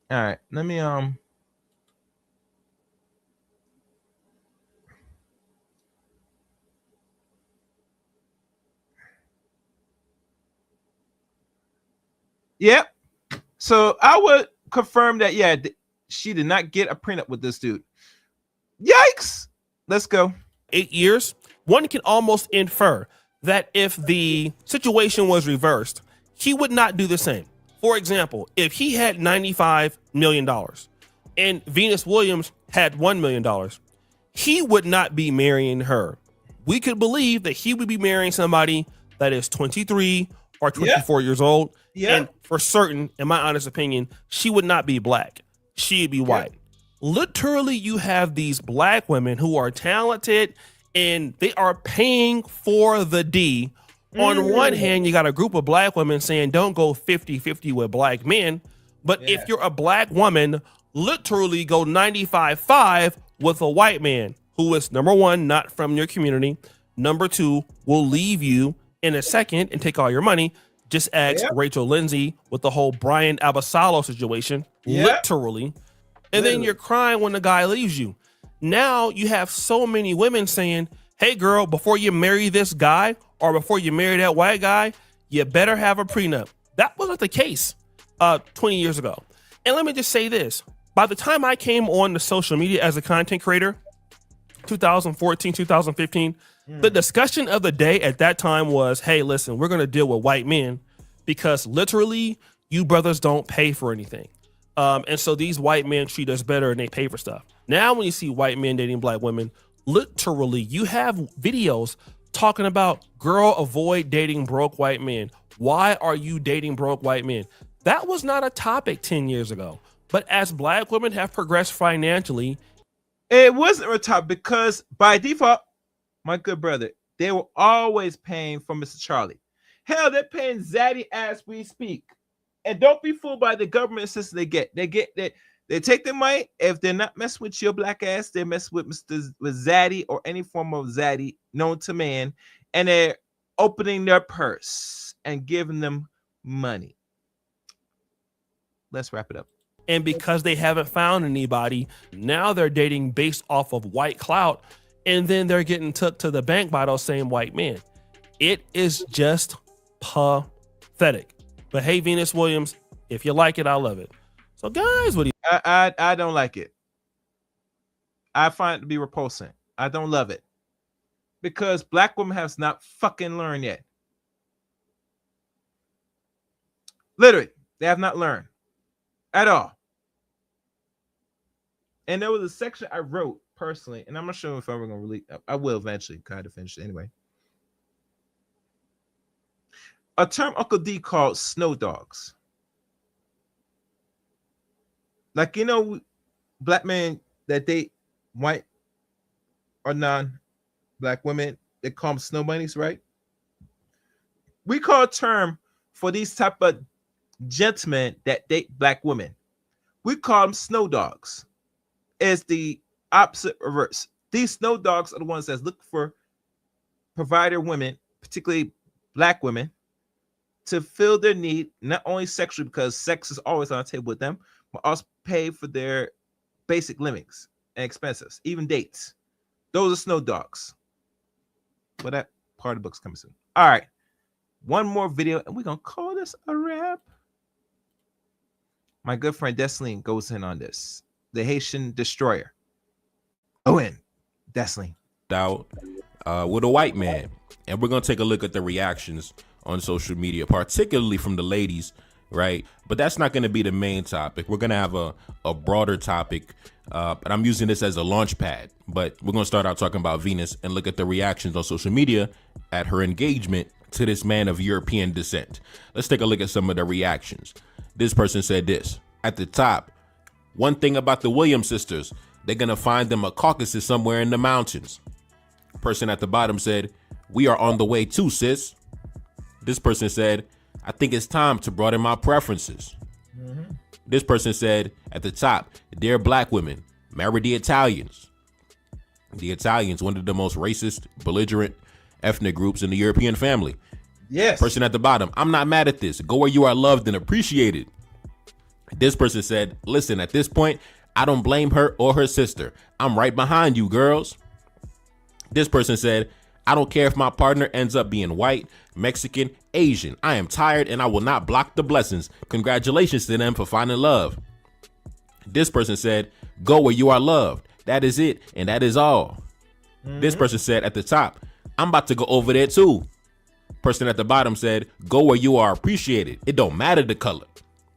All right, let me Yep. So I would confirm that, yeah, she did not get a prenup with this dude. Yikes. Let's go. 8 years, one can almost infer that if the situation was reversed, he would not do the same. For example, if he had $95 million and Venus Williams had $1 million, he would not be marrying her. We could believe that he would be marrying somebody that is 23 or 24 years old. And for certain, in my honest opinion, she would not be black. She'd be white. Literally, you have these black women who are talented and they are paying for the D. On one hand, you got a group of black women saying don't go 50-50 with black men. But if you're a black woman, literally go 95-5 with a white man who is, number one, not from your community. Number two, will leave you in a second and take all your money. Just ask Rachel Lindsay with the whole Brian Abasolo situation, literally. And then you're crying when the guy leaves you. Now you have so many women saying, hey girl, before you marry this guy or before you marry that white guy, you better have a prenup. That wasn't the case 20 years ago. And let me just say this. By the time I came on the social media as a content creator, 2014, 2015, the discussion of the day at that time was, hey, listen, we're going to deal with white men because literally you brothers don't pay for anything. And so these white men treat us better and they pay for stuff. Now, when you see white men dating black women, literally you have videos talking about, girl, avoid dating broke white men. Why are you dating broke white men? That was not a topic 10 years ago. But as black women have progressed financially, it wasn't a topic because by default, my good brother, they were always paying for Mr. Charlie. Hell, they're paying Zaddy as we speak. And don't be fooled by the government assistance they get. They take their money. If they're not messing with your black ass, they mess with with Zaddy or any form of Zaddy known to man, and they're opening their purse and giving them money. Let's wrap it up. And because they haven't found anybody, now they're dating based off of white clout, and then they're getting took to the bank by those same white men. It is just pathetic. But hey, Venus Williams, if you like it, I love it. So guys, what do you... I don't like it. I find it to be repulsing. I don't love it. Because black women have not fucking learned yet. Literally, they have not learned at all. And there was a section I wrote personally, and I'm not sure if I'm going to release. I will eventually kind of finish it anyway. A term Uncle D called snow dogs. Like, you know, black men that date white or non-black women, they call them snow bunnies, right? We call a term for these type of gentlemen that date black women. We call them snow dogs. It's the opposite reverse. These snow dogs are the ones that look for provider women, particularly black women, to fill their need, not only sexually, because sex is always on the table with them, but also pay for their basic livings and expenses, even dates. Those are snow dogs. Well, that part of the book's coming soon. All right. One more video, and we're going to call this a wrap. My good friend Desline goes in on this. The Haitian destroyer. Owen, Desline. Out with a white man. And we're going to take a look at the reactions on social media, particularly from the ladies, right? But that's not going to be the main topic. We're going to have a broader topic, and I'm using this as a launch pad. But we're going to start out talking about Venus and look at the reactions on social media at her engagement to this man of European descent. Let's take a look at some of the reactions. This person said this. At the top, one thing about the Williams sisters, they're going to find them a Caucasus somewhere in the mountains. Person at the bottom said, we are on the way too, sis. This person said, I think it's time to broaden my preferences. This person said at the top, dear black women, marry the Italians. The Italians, one of the most racist, belligerent ethnic groups in the European family. Yes. Person at the bottom, I'm not mad at this. Go where you are loved and appreciated. This person said, listen, at this point, I don't blame her or her sister. I'm right behind you, girls. This person said, I don't care if my partner ends up being white, Mexican, Asian. I am tired and I will not block the blessings. Congratulations to them for finding love. This person said, go where you are loved. That is it. And that is all. This person said at the top, I'm about to go over there too. Person at the bottom said, go where you are appreciated. It don't matter the color.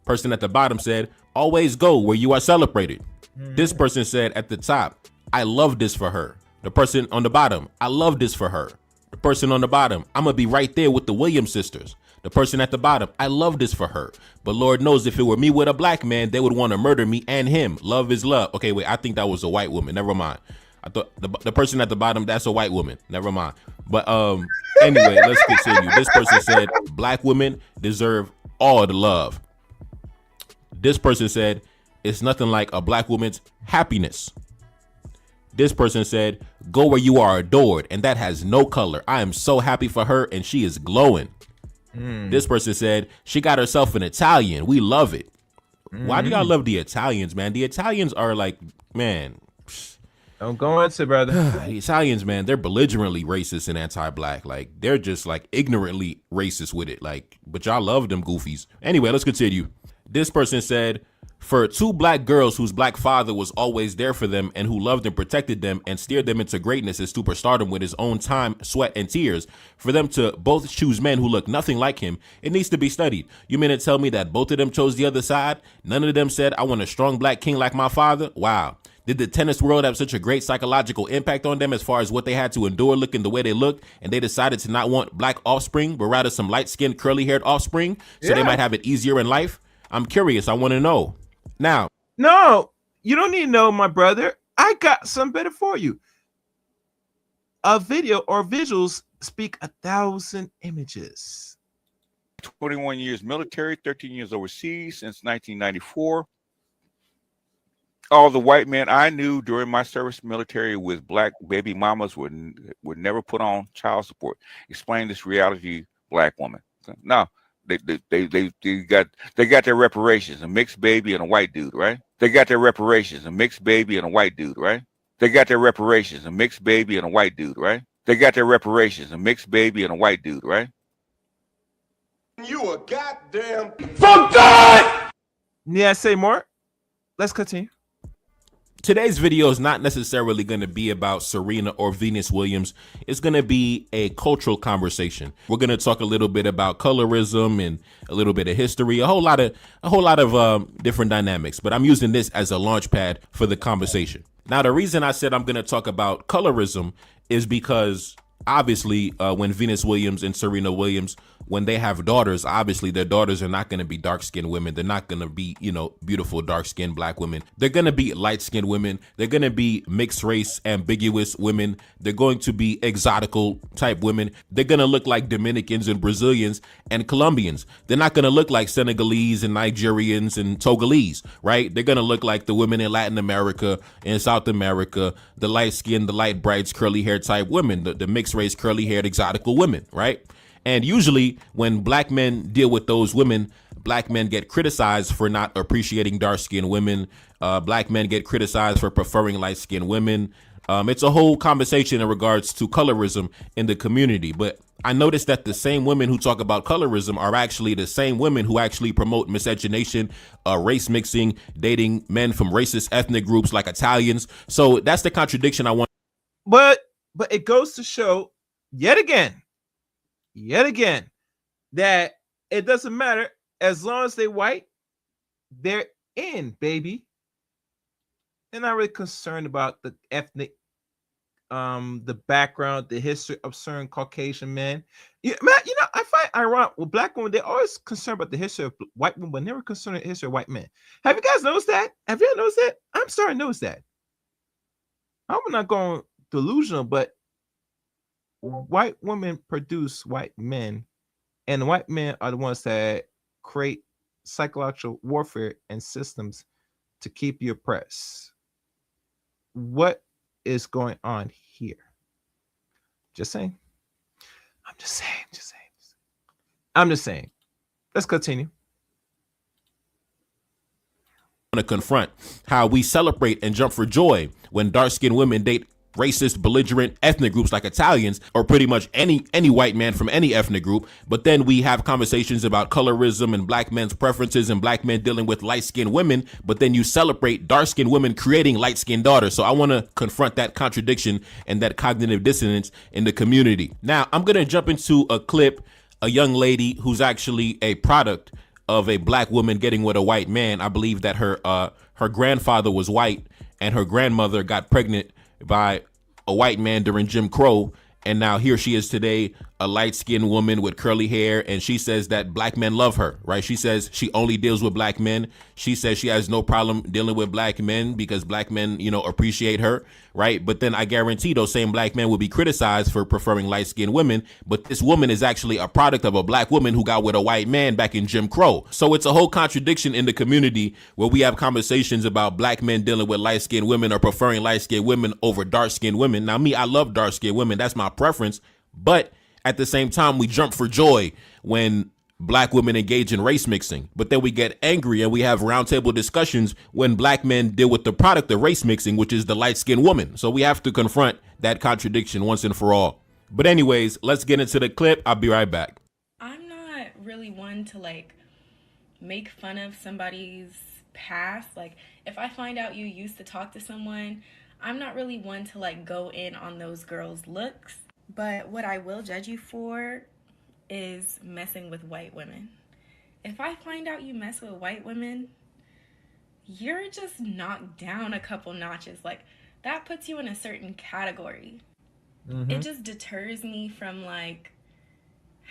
Person at the bottom said, always go where you are celebrated. This person said at the top, I love this for her. The person on the bottom, I love this for her. The person on the bottom, I'm going to be right there with the Williams sisters. The person at the bottom, I love this for her. But Lord knows if it were me with a black man, they would want to murder me and him. Love is love. Okay, wait, I think that was a white woman. Never mind. I thought the person at the bottom, that's a white woman. Never mind. But anyway, let's continue. This person said, black women deserve all the love. This person said, it's nothing like a black woman's happiness. This person said, go where you are adored, and that has no color. I am so happy for her, and she is glowing. This person said, she got herself an Italian. We love it. Why do y'all love the Italians, man? The Italians are like, man. Don't go into, brother. The Italians, man, they're belligerently racist and anti-black. Like, they're just like ignorantly racist with it. Like, but y'all love them goofies. Anyway, let's continue. This person said, for two black girls whose black father was always there for them and who loved and protected them and steered them into greatness and superstardom with his own time, sweat, and tears, for them to both choose men who look nothing like him, it needs to be studied. You mean to tell me that both of them chose the other side? None of them said, I want a strong black king like my father? Wow. Did the tennis world have such a great psychological impact on them as far as what they had to endure looking the way they looked, and they decided to not want black offspring, but rather some light-skinned, curly-haired offspring, so they might have it easier in life? I'm curious. I want to know. Now. No, you don't need to know, my brother. I got some better for you. A video or visuals speak 1,000 images. 21 years military, 13 years overseas since 1994. All the white men I knew during my service military with black baby mamas would never put on child support. Explain this reality, black woman. No. They got their reparations, a mixed baby and a white dude, right? They got their reparations, a mixed baby and a white dude, right? They got their reparations, a mixed baby and a white dude, right? They got their reparations, a mixed baby and a white dude, right? You a goddamn from God! Yeah, say more. Let's continue. Today's video is not necessarily going to be about Serena or Venus Williams. It's going to be a cultural conversation. We're going to talk a little bit about colorism and a little bit of history, a whole lot of different dynamics. But I'm using this as a launch pad for the conversation. Now, the reason I said I'm going to talk about colorism is because obviously when Venus Williams and Serena Williams, when they have daughters, obviously their daughters are not going to be dark-skinned women. They're not going to be, beautiful dark-skinned black women. They're going to be light-skinned women. They're going to be mixed race, ambiguous women. They're going to be exotical type women. They're going to look like Dominicans and Brazilians and Colombians. They're not going to look like Senegalese and Nigerians and Togolese, right? They're going to look like the women in Latin America and South America, the light-skinned, the light brights, curly-haired type women, the mixed race, curly-haired, exotical women, right? And usually when black men deal with those women, black men get criticized for not appreciating dark-skinned women. Black men get criticized for preferring light-skinned women. It's a whole conversation in regards to colorism in the community. But I noticed that the same women who talk about colorism are actually the same women who actually promote miscegenation, race mixing, dating men from racist ethnic groups like Italians. So that's the contradiction I want. But it goes to show yet again, that it doesn't matter as long as they're white, they're in, baby. They're not really concerned about the ethnic the background, the history of certain Caucasian men. Yeah, man, I find ironic with black women, they're always concerned about the history of white women, but never concerned with the history of white men. Have you guys noticed that? Have you noticed that? I'm starting to notice that. I'm not going delusional, but white women produce white men, and white men are the ones that create psychological warfare and systems to keep you oppressed. What is going on here? Just saying. I'm just saying. Let's continue. To confront how we celebrate and jump for joy when dark-skinned women date racist, belligerent ethnic groups like Italians, or pretty much any white man from any ethnic group. But then we have conversations about colorism and black men's preferences and black men dealing with light-skinned women. But then you celebrate dark-skinned women creating light-skinned daughters. So I want to confront that contradiction and that cognitive dissonance in the community. Now I'm going to jump into a clip, a young lady who's actually a product of a black woman getting with a white man. I believe that her grandfather was white and her grandmother got pregnant by a white man during Jim Crow. And now here she is today, a light-skinned woman with curly hair. And she says that black men love her, right? She says she only deals with black men. She says she has no problem dealing with black men because black men, appreciate her, right? But then I guarantee those same black men will be criticized for preferring light-skinned women. But this woman is actually a product of a black woman who got with a white man back in Jim Crow. So it's a whole contradiction in the community where we have conversations about black men dealing with light-skinned women or preferring light-skinned women over dark-skinned women. Now, me, I love dark-skinned women. That's my preference. But at the same time, we jump for joy when black women engage in race mixing. But then we get angry and we have roundtable discussions when black men deal with the product of race mixing, which is the light-skinned woman. So we have to confront that contradiction once and for all. But anyways, let's get into the clip. I'll be right back. I'm not really one to make fun of somebody's past. If I find out you used to talk to someone, I'm not really one to go in on those girls' looks. But what I will judge you for is messing with white women. If I find out you mess with white women, you're just knocked down a couple notches. That puts you in a certain category. Mm-hmm. It just deters me from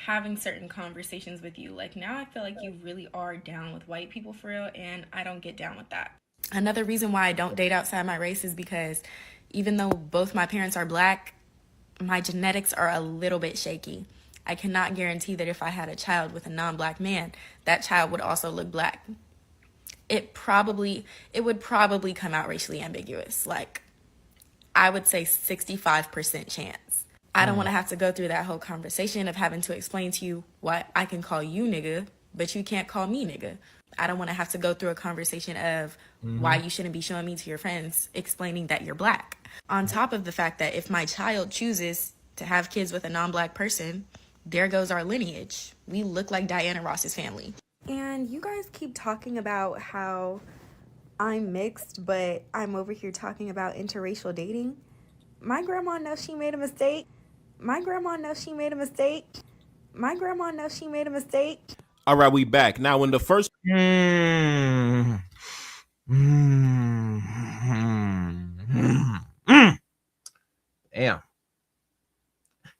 having certain conversations with you. Now I feel like you really are down with white people for real, and I don't get down with that. Another reason why I don't date outside my race is because even though both my parents are black, my genetics are a little bit shaky. I cannot guarantee that if I had a child with a non-black man, that child would also look black. It would probably come out racially ambiguous. I would say 65% chance. I don't want to have to go through that whole conversation of having to explain to you why I can call you nigga, but you can't call me nigga. I don't want to have to go through a conversation of why you shouldn't be showing me to your friends, explaining that you're black. On top of the fact that if my child chooses to have kids with a non-black person, there goes our lineage. We look like Diana Ross's family. And you guys keep talking about how I'm mixed, but I'm over here talking about interracial dating. My grandma knows she made a mistake. My grandma knows she made a mistake. My grandma knows she made a mistake. All right, we back. Now, when the first... Damn.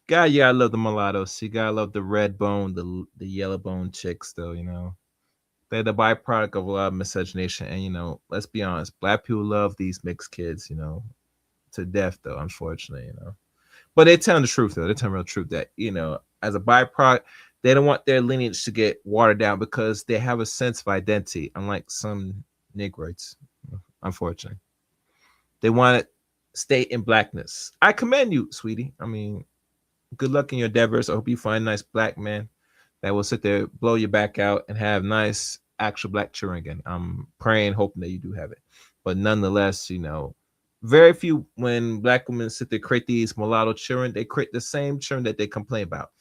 God, yeah, I love the mulattoes. You gotta love the red bone, the yellow bone chicks, though, They're the byproduct of a lot of miscegenation. And, let's be honest, black people love these mixed kids, to death, though, unfortunately, But they tell the truth, though. They tell the real truth that, as a byproduct, they don't want their lineage to get watered down because they have a sense of identity, unlike some Negroids, unfortunately. They want to stay in blackness. I commend you, sweetie. I mean, good luck in your endeavors. I hope you find a nice black man that will sit there, blow your back out, and have nice, actual black children again. I'm praying, hoping that you do have it. But nonetheless, very few, when black women sit there create these mulatto children, they create the same children that they complain about.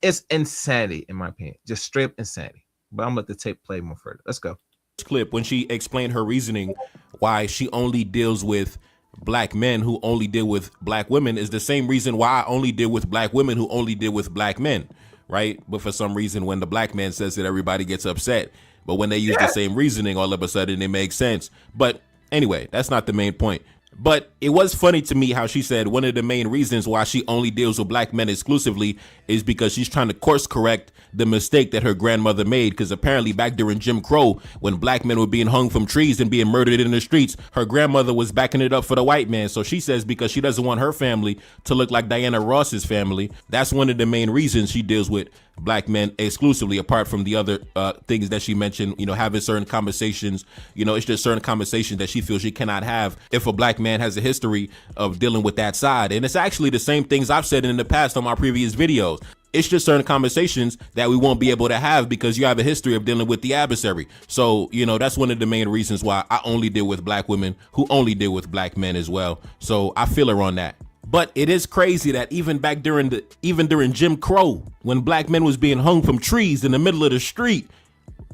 It's insanity, in my opinion. Just straight up insanity. But I'm going to let the tape play more further. Let's go. Clip when she explained her reasoning why she only deals with black men who only deal with black women is the same reason why I only deal with black women who only deal with black men, right? But for some reason, when the black man says it, everybody gets upset. But when they use the same reasoning, all of a sudden it makes sense. But anyway, that's not the main point. But it was funny to me how she said one of the main reasons why she only deals with black men exclusively is because she's trying to course correct the mistake that her grandmother made. Because apparently back during Jim Crow, when black men were being hung from trees and being murdered in the streets, her grandmother was backing it up for the white man. So she says because she doesn't want her family to look like Diana Ross's family, that's one of the main reasons she deals with black men exclusively, apart from the other things that she mentioned, having certain conversations. It's just certain conversations that she feels she cannot have if a black man has a history of dealing with that side. And it's actually the same things I've said in the past on my previous videos. It's just certain conversations that we won't be able to have because you have a history of dealing with the adversary. So, that's one of the main reasons why I only deal with black women who only deal with black men as well. So I feel her on that. But it is crazy that even during Jim Crow, when black men was being hung from trees in the middle of the street,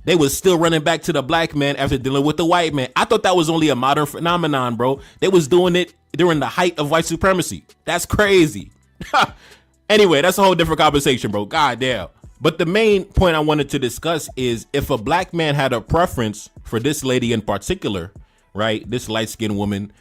they was still running back to the black man after dealing with the white man. I thought that was only a modern phenomenon, bro. They was doing it during the height of white supremacy. That's crazy. Anyway, that's a whole different conversation, bro. God damn. But the main point I wanted to discuss is if a black man had a preference for this lady in particular, right, this light-skinned woman,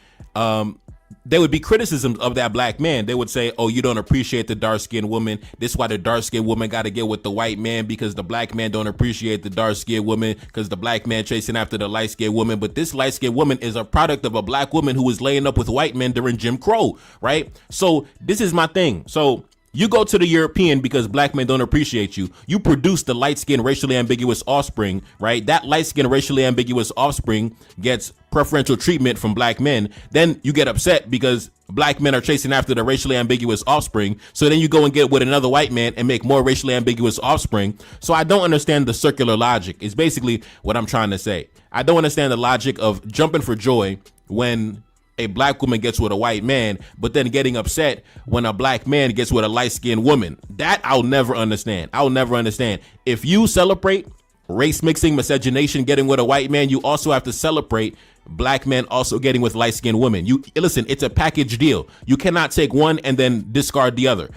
there would be criticisms of that black man. They would say, oh, you don't appreciate the dark-skinned woman. This is why the dark-skinned woman got to get with the white man, because the black man don't appreciate the dark-skinned woman because the black man chasing after the light-skinned woman. But this light-skinned woman is a product of a black woman who was laying up with white men during Jim Crow, right? So this is my thing. So you go to the European because black men don't appreciate you. You produce the light-skinned, racially ambiguous offspring, right? That light-skinned, racially ambiguous offspring gets preferential treatment from black men. Then you get upset because black men are chasing after the racially ambiguous offspring. So then you go and get with another white man and make more racially ambiguous offspring. So I don't understand the circular logic. It's basically what I'm trying to say. I don't understand the logic of jumping for joy when a black woman gets with a white man, but then getting upset when a black man gets with a light-skinned woman. That I'll never understand. I'll never understand. If you celebrate race mixing, miscegenation, getting with a white man, you also have to celebrate black men also getting with light-skinned women. You listen, it's a package deal. You cannot take one and then discard the other.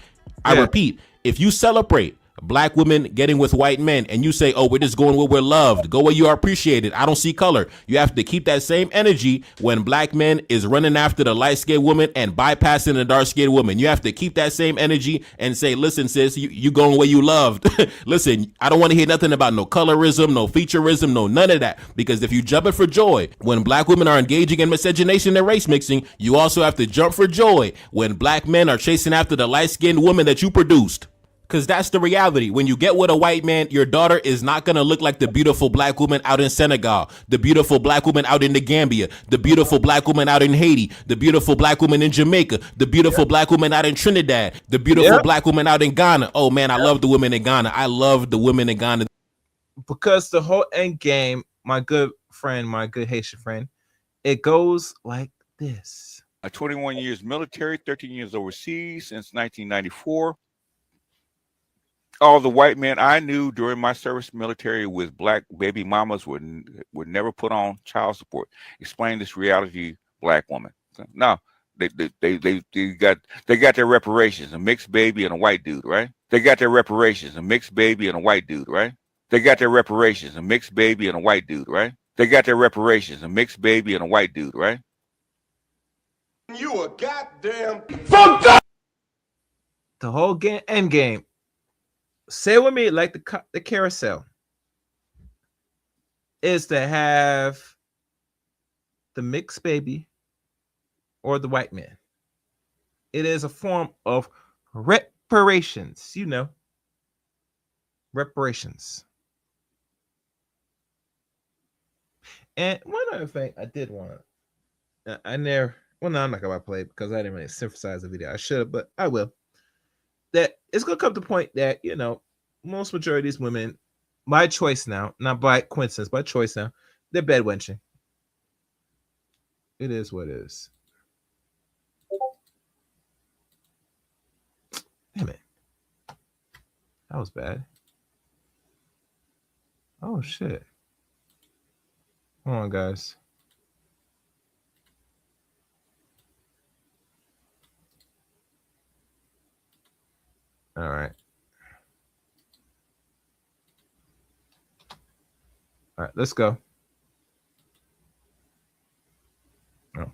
I repeat, if you celebrate black women getting with white men and you say, oh, we're just going where we're loved, go where you are appreciated, I don't see color, you have to keep that same energy when black men is running after the light-skinned woman and bypassing the dark-skinned woman. You have to keep that same energy and say, listen, sis, you going where you loved. Listen, I don't want to hear nothing about no colorism, no featureism, no none of that, because if you jumping for joy when black women are engaging in miscegenation and race mixing, you also have to jump for joy when black men are chasing after the light-skinned woman that you produced. Because that's the reality. When you get with a white man, your daughter is not going to look like the beautiful black woman out in Senegal, the beautiful black woman out in the Gambia, the beautiful black woman out in Haiti, the beautiful black woman in Jamaica, the beautiful black woman out in Trinidad, the beautiful black woman out in Ghana. Oh, man, I love the women in Ghana. I love the women in Ghana. Because the whole end game, my good friend, my good Haitian friend, it goes like this. 21 years military, 13 years overseas since 1994. All the white men I knew during my service military with black baby mamas would never put on child support. Explain this reality, black woman. No, they got their reparations, a mixed baby and a white dude, right? They got their reparations, a mixed baby and a white dude, right? They got their reparations, a mixed baby and a white dude, right? They got their reparations, a mixed baby and a white dude, right? You a goddamn fucked up. The whole end game. Say with me, like the carousel is to have the mixed baby or the white man. It is a form of reparations, reparations. And one other thing I did want to, no, I'm not going to play it because I didn't really synthesize the video. I should have, but I will. That it's going to come to the point that, most majority of these women, by choice now, not by coincidence, by choice now, they're bedwenching. It is what it is. Damn it. That was bad. Oh, shit. Hold on, guys. All right. All right, let's go. Oh.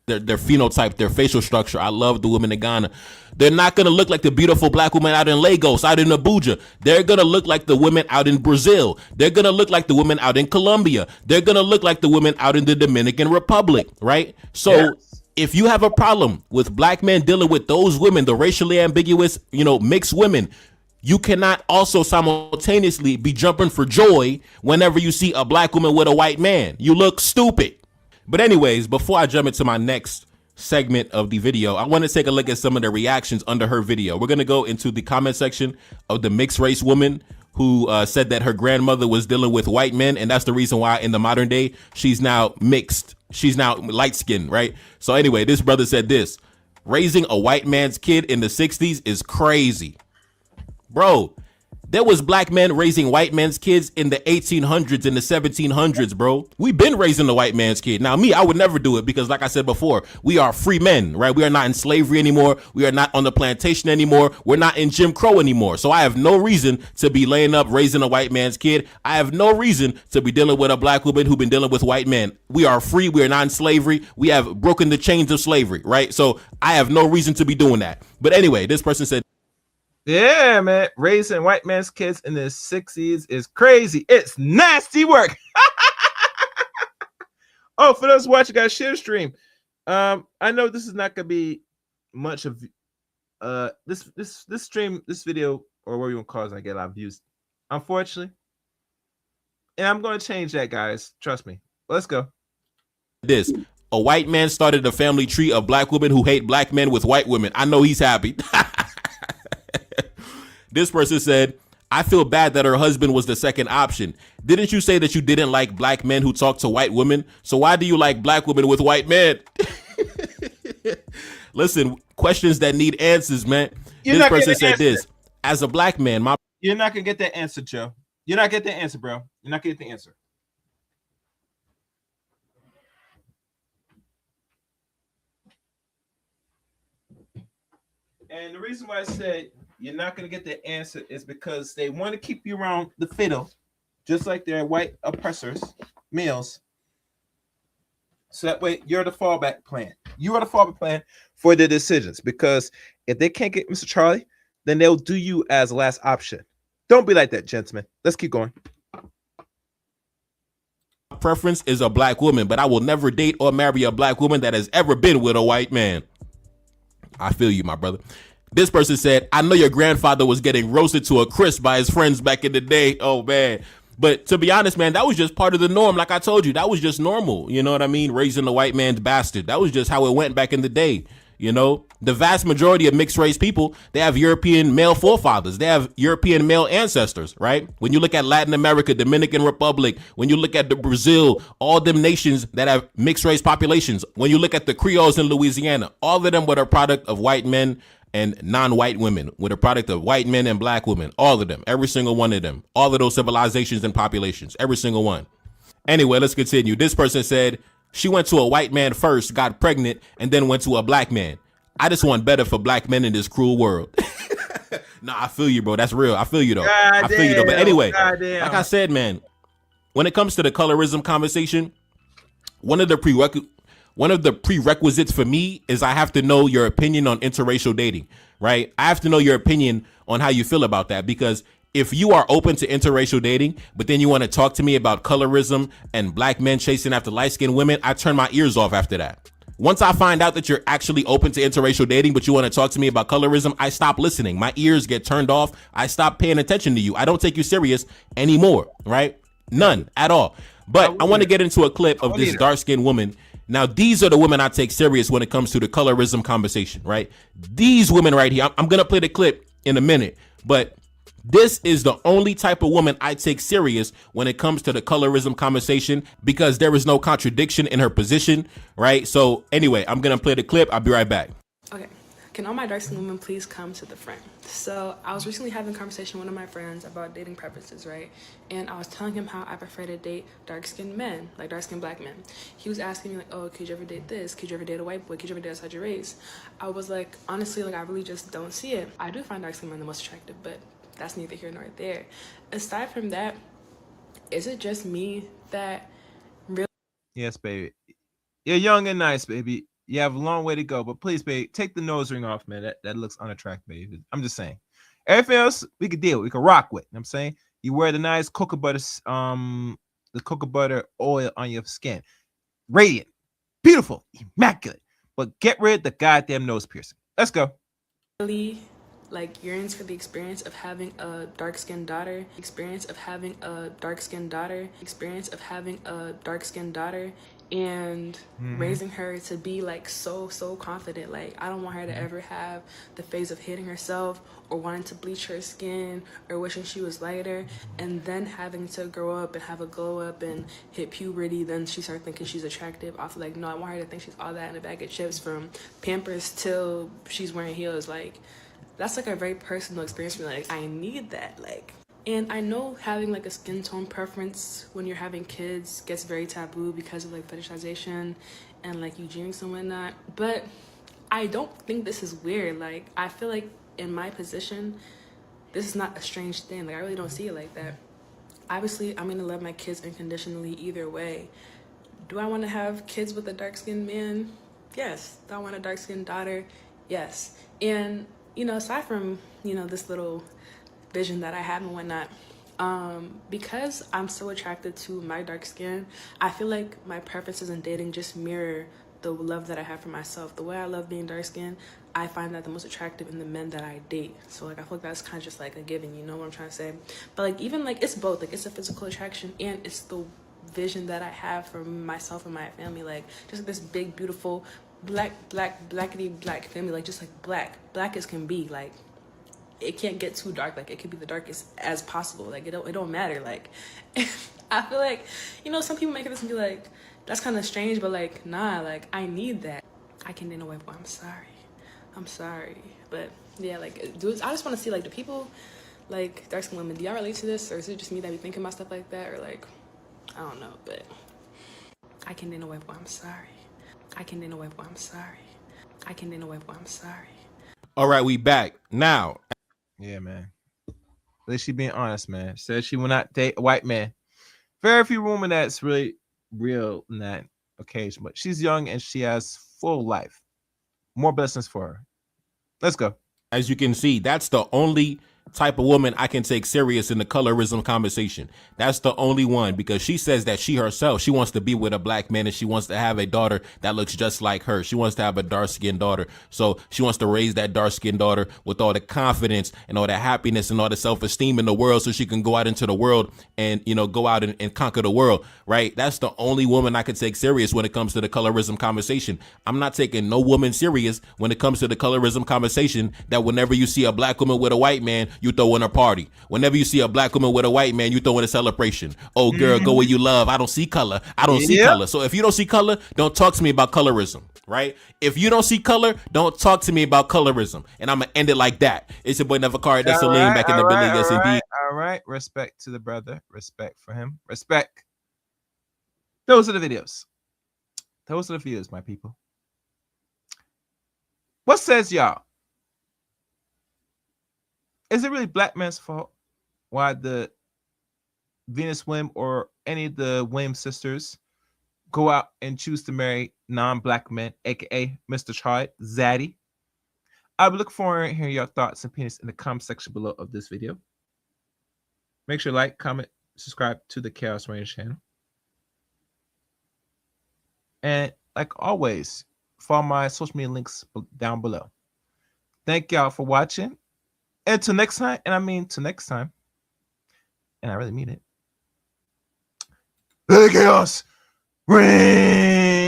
their phenotype, their facial structure. I love the women in Ghana. They're not going to look like the beautiful black women out in Lagos, out in Abuja. They're going to look like the women out in Brazil. They're going to look like the women out in Colombia. They're going to look like the women out in the Dominican Republic, right? So if you have a problem with black men dealing with those women, the racially ambiguous, mixed women, you cannot also simultaneously be jumping for joy whenever you see a black woman with a white man. You look stupid. But anyways, before I jump into my next segment of the video, I want to take a look at some of the reactions under her video. We're going to go into the comment section of the mixed race woman who said that her grandmother was dealing with white men, and that's the reason why in the modern day she's now mixed. She's now light-skinned, right? So anyway, this brother said this: raising a white man's kid in the 60s is crazy. Bro, there was black men raising white men's kids in the 1800s and the 1700s, bro. We've been raising the white man's kid. Now, me, I would never do it because, like I said before, we are free men, right? We are not in slavery anymore. We are not on the plantation anymore. We're not in Jim Crow anymore. So I have no reason to be laying up raising a white man's kid. I have no reason to be dealing with a black woman who's been dealing with white men. We are free. We are not in slavery. We have broken the chains of slavery, right? So I have no reason to be doing that. But anyway, this person said, yeah, man, raising white man's kids in the 60s is crazy. It's nasty work. Oh, for those watching, guys, share the stream. I know this is not gonna be much of this stream, this video, or whatever you want to call it, I get a lot of views, unfortunately. And I'm gonna change that, guys. Trust me. Let's go. This: a white man started a family tree of black women who hate black men with white women. I know he's happy. This person said, I feel bad that her husband was the second option. Didn't you say that you didn't like black men who talk to white women? So why do you like black women with white men? Listen, questions that need answers, man. This person said this: as a black man, you're not gonna get that answer, Joe. You're not getting the answer, bro. You're not getting the answer. And the reason why I said you're not going to get the answer is because they want to keep you around the fiddle, just like their white oppressors, males. So that way you're the fallback plan. You are the fallback plan for their decisions, because if they can't get Mr. Charlie, then they'll do you as last option. Don't be like that, gentlemen. Let's keep going. preference is a black woman, but I will never date or marry a black woman that has ever been with a white man. I feel you, my brother. This person said, I know your grandfather was getting roasted to a crisp by his friends back in the day. Oh, man. But to be honest, man, that was just part of the norm. Like I told you, that was just normal. You know what I mean? Raising the white man's bastard. That was just how it went back in the day. You know, the vast majority of mixed race people, they have European male forefathers. They have European male ancestors, right? When you look at Latin America, Dominican Republic, when you look at the Brazil, all them nations that have mixed race populations, when you look at the Creoles in Louisiana, all of them were a product of white men and non-white women, with a product of white men and black women, all of them, every single one of them, all of those civilizations and populations, every single one. Anyway, let's continue. This person said, she went to a white man first, got pregnant, and then went to a black man. I just want better for black men in this cruel world. Nah, I feel you, bro. That's real. I feel you, though. I feel you, though. But anyway, like I said, man, when it comes to the colorism conversation, one of the prerequisites for me is I have to know your opinion on interracial dating, right? I have to know your opinion on how you feel about that, because if you are open to interracial dating, but then you want to talk to me about colorism and black men chasing after light-skinned women, I turn my ears off after that. Once I find out that you're actually open to interracial dating, but you want to talk to me about colorism, I stop listening. My ears get turned off. I stop paying attention to you. I don't take you serious anymore, right? None at all. But I want to get into a clip of this dark-skinned woman. Now, these are the women I take serious when it comes to the colorism conversation, right? These women right here, I'm going to play the clip in a minute, but this is the only type of woman I take serious when it comes to the colorism conversation, because there is no contradiction in her position, right? So anyway, I'm going to play the clip. I'll be right back. Okay. Can all my dark-skinned women please come to the front? So I was recently having a conversation with one of my friends about dating preferences, right? And I was telling him how I prefer to date dark-skinned men, like dark-skinned black men. He was asking me like, oh, could you ever date this? Could you ever date a white boy? Could you ever date outside your race? I was like, honestly, like I really just don't see it. I do find dark-skinned men the most attractive, but that's neither here nor there. Aside from that, is it just me that really... Yes, baby. You're young and nice, baby. You have a long way to go, but please, babe, take the nose ring off, man. That looks unattractive, babe. I'm just saying. Everything else we could deal with. We could rock with. You know what I'm saying? You wear the nice cocoa butter, the cocoa butter oil on your skin. Radiant, beautiful, immaculate. But get rid of the goddamn nose piercing. Let's go. Really like yearns for the experience of having a dark-skinned daughter, and raising her to be like so confident. Like I don't want her to ever have the phase of hating herself or wanting to bleach her skin or wishing she was lighter, and then having to grow up and have a glow up and hit puberty, then she starts thinking she's attractive off like, no, I want her to think she's all that in a bag of chips from Pampers till she's wearing heels. Like that's like a very personal experience for me. Like I need that. Like, and I know having like a skin tone preference when you're having kids gets very taboo because of like fetishization and like eugenics and whatnot, but I don't think this is weird. Like I feel like in my position, this is not a strange thing. Like I really don't see it like that. Obviously, I'm gonna love my kids unconditionally either way. Do I want to have kids with a dark-skinned man? Yes. Do I want a dark-skinned daughter? Yes. And you know, aside from, you know, this little vision that I have and whatnot, because I'm so attracted to my dark skin, I feel like my preferences in dating just mirror the love that I have for myself. The way I love being dark skinned, I find that the most attractive in the men that I date. So like I feel like that's kind of just like a given, you know what I'm trying to say? But like even like it's both, like it's a physical attraction and it's the vision that I have for myself and my family. Like just like this big beautiful blackity black family, like just like black as can be. Like it can't get too dark. Like it could be the darkest as possible. Like it don't matter. Like I feel like, you know, some people make this and be like, that's kind of strange, but like nah, like I need that. I can date a white boy. I'm sorry, but yeah, like dudes, I just want to see like, do people like dark skinned women, do y'all relate to this, or is it just me that be thinking about stuff like that, or like I don't know, but I can date a white boy. I'm sorry. All right, we back now. Yeah, man. At least she being honest, man. She said she will not date a white man. Very few women that's really real in that occasion, but she's young and she has full life. More blessings for her. Let's go. As you can see, that's the only type of woman I can take serious in the colorism conversation. That's the only one, because she says that she herself, she wants to be with a black man and she wants to have a daughter that looks just like her. She wants to have a dark-skinned daughter. So she wants to raise that dark-skinned daughter with all the confidence and all the happiness and all the self-esteem in the world so she can go out into the world and, you know, go out and conquer the world, right? That's the only woman I could take serious when it comes to the colorism conversation. I'm not taking no woman serious when it comes to the colorism conversation that whenever you see a black woman with a white man, you throw in a party. Whenever you see a black woman with a white man, you throw in a celebration. Oh, girl, go where you love. I don't see color. I don't see color. So if you don't see color, don't talk to me about colorism, right? If you don't see color, don't talk to me about colorism. And I'm going to end it like that. It's your boy Nevercard. That's Salim back in the building. Yes, indeed. All right. Respect to the brother. Respect for him. Respect. Those are the videos. Those are the videos, my people. What says y'all? Is it really black man's fault why the Venus Williams or any of the Williams sisters go out and choose to marry non-black men, aka Mr. Charlie Zaddy? I would look forward to hearing your thoughts and opinions in the comment section below of this video. Make sure to like, comment, subscribe to the Chaos Ranger channel. And like always, follow my social media links down below. Thank y'all for watching. Until next time, and I mean to next time, and I really mean it. Let the chaos reign.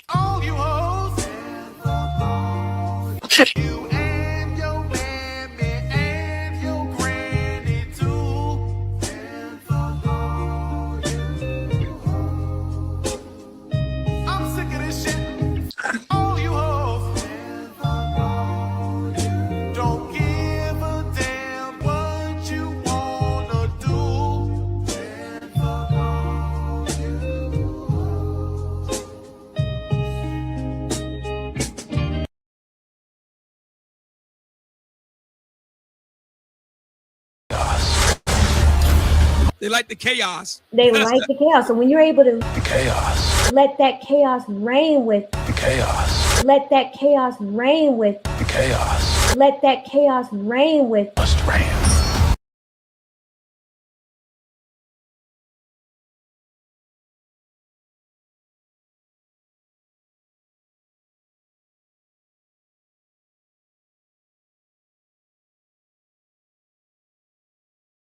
All you hoes, you and your mammy and your granny too. I'm sick of this shit. All you hoes, don't give They like the chaos. They like the chaos. So when you're able to chaos. let that chaos reign with Chaos. let that chaos reign with Chaos. let that chaos reign with Must reign.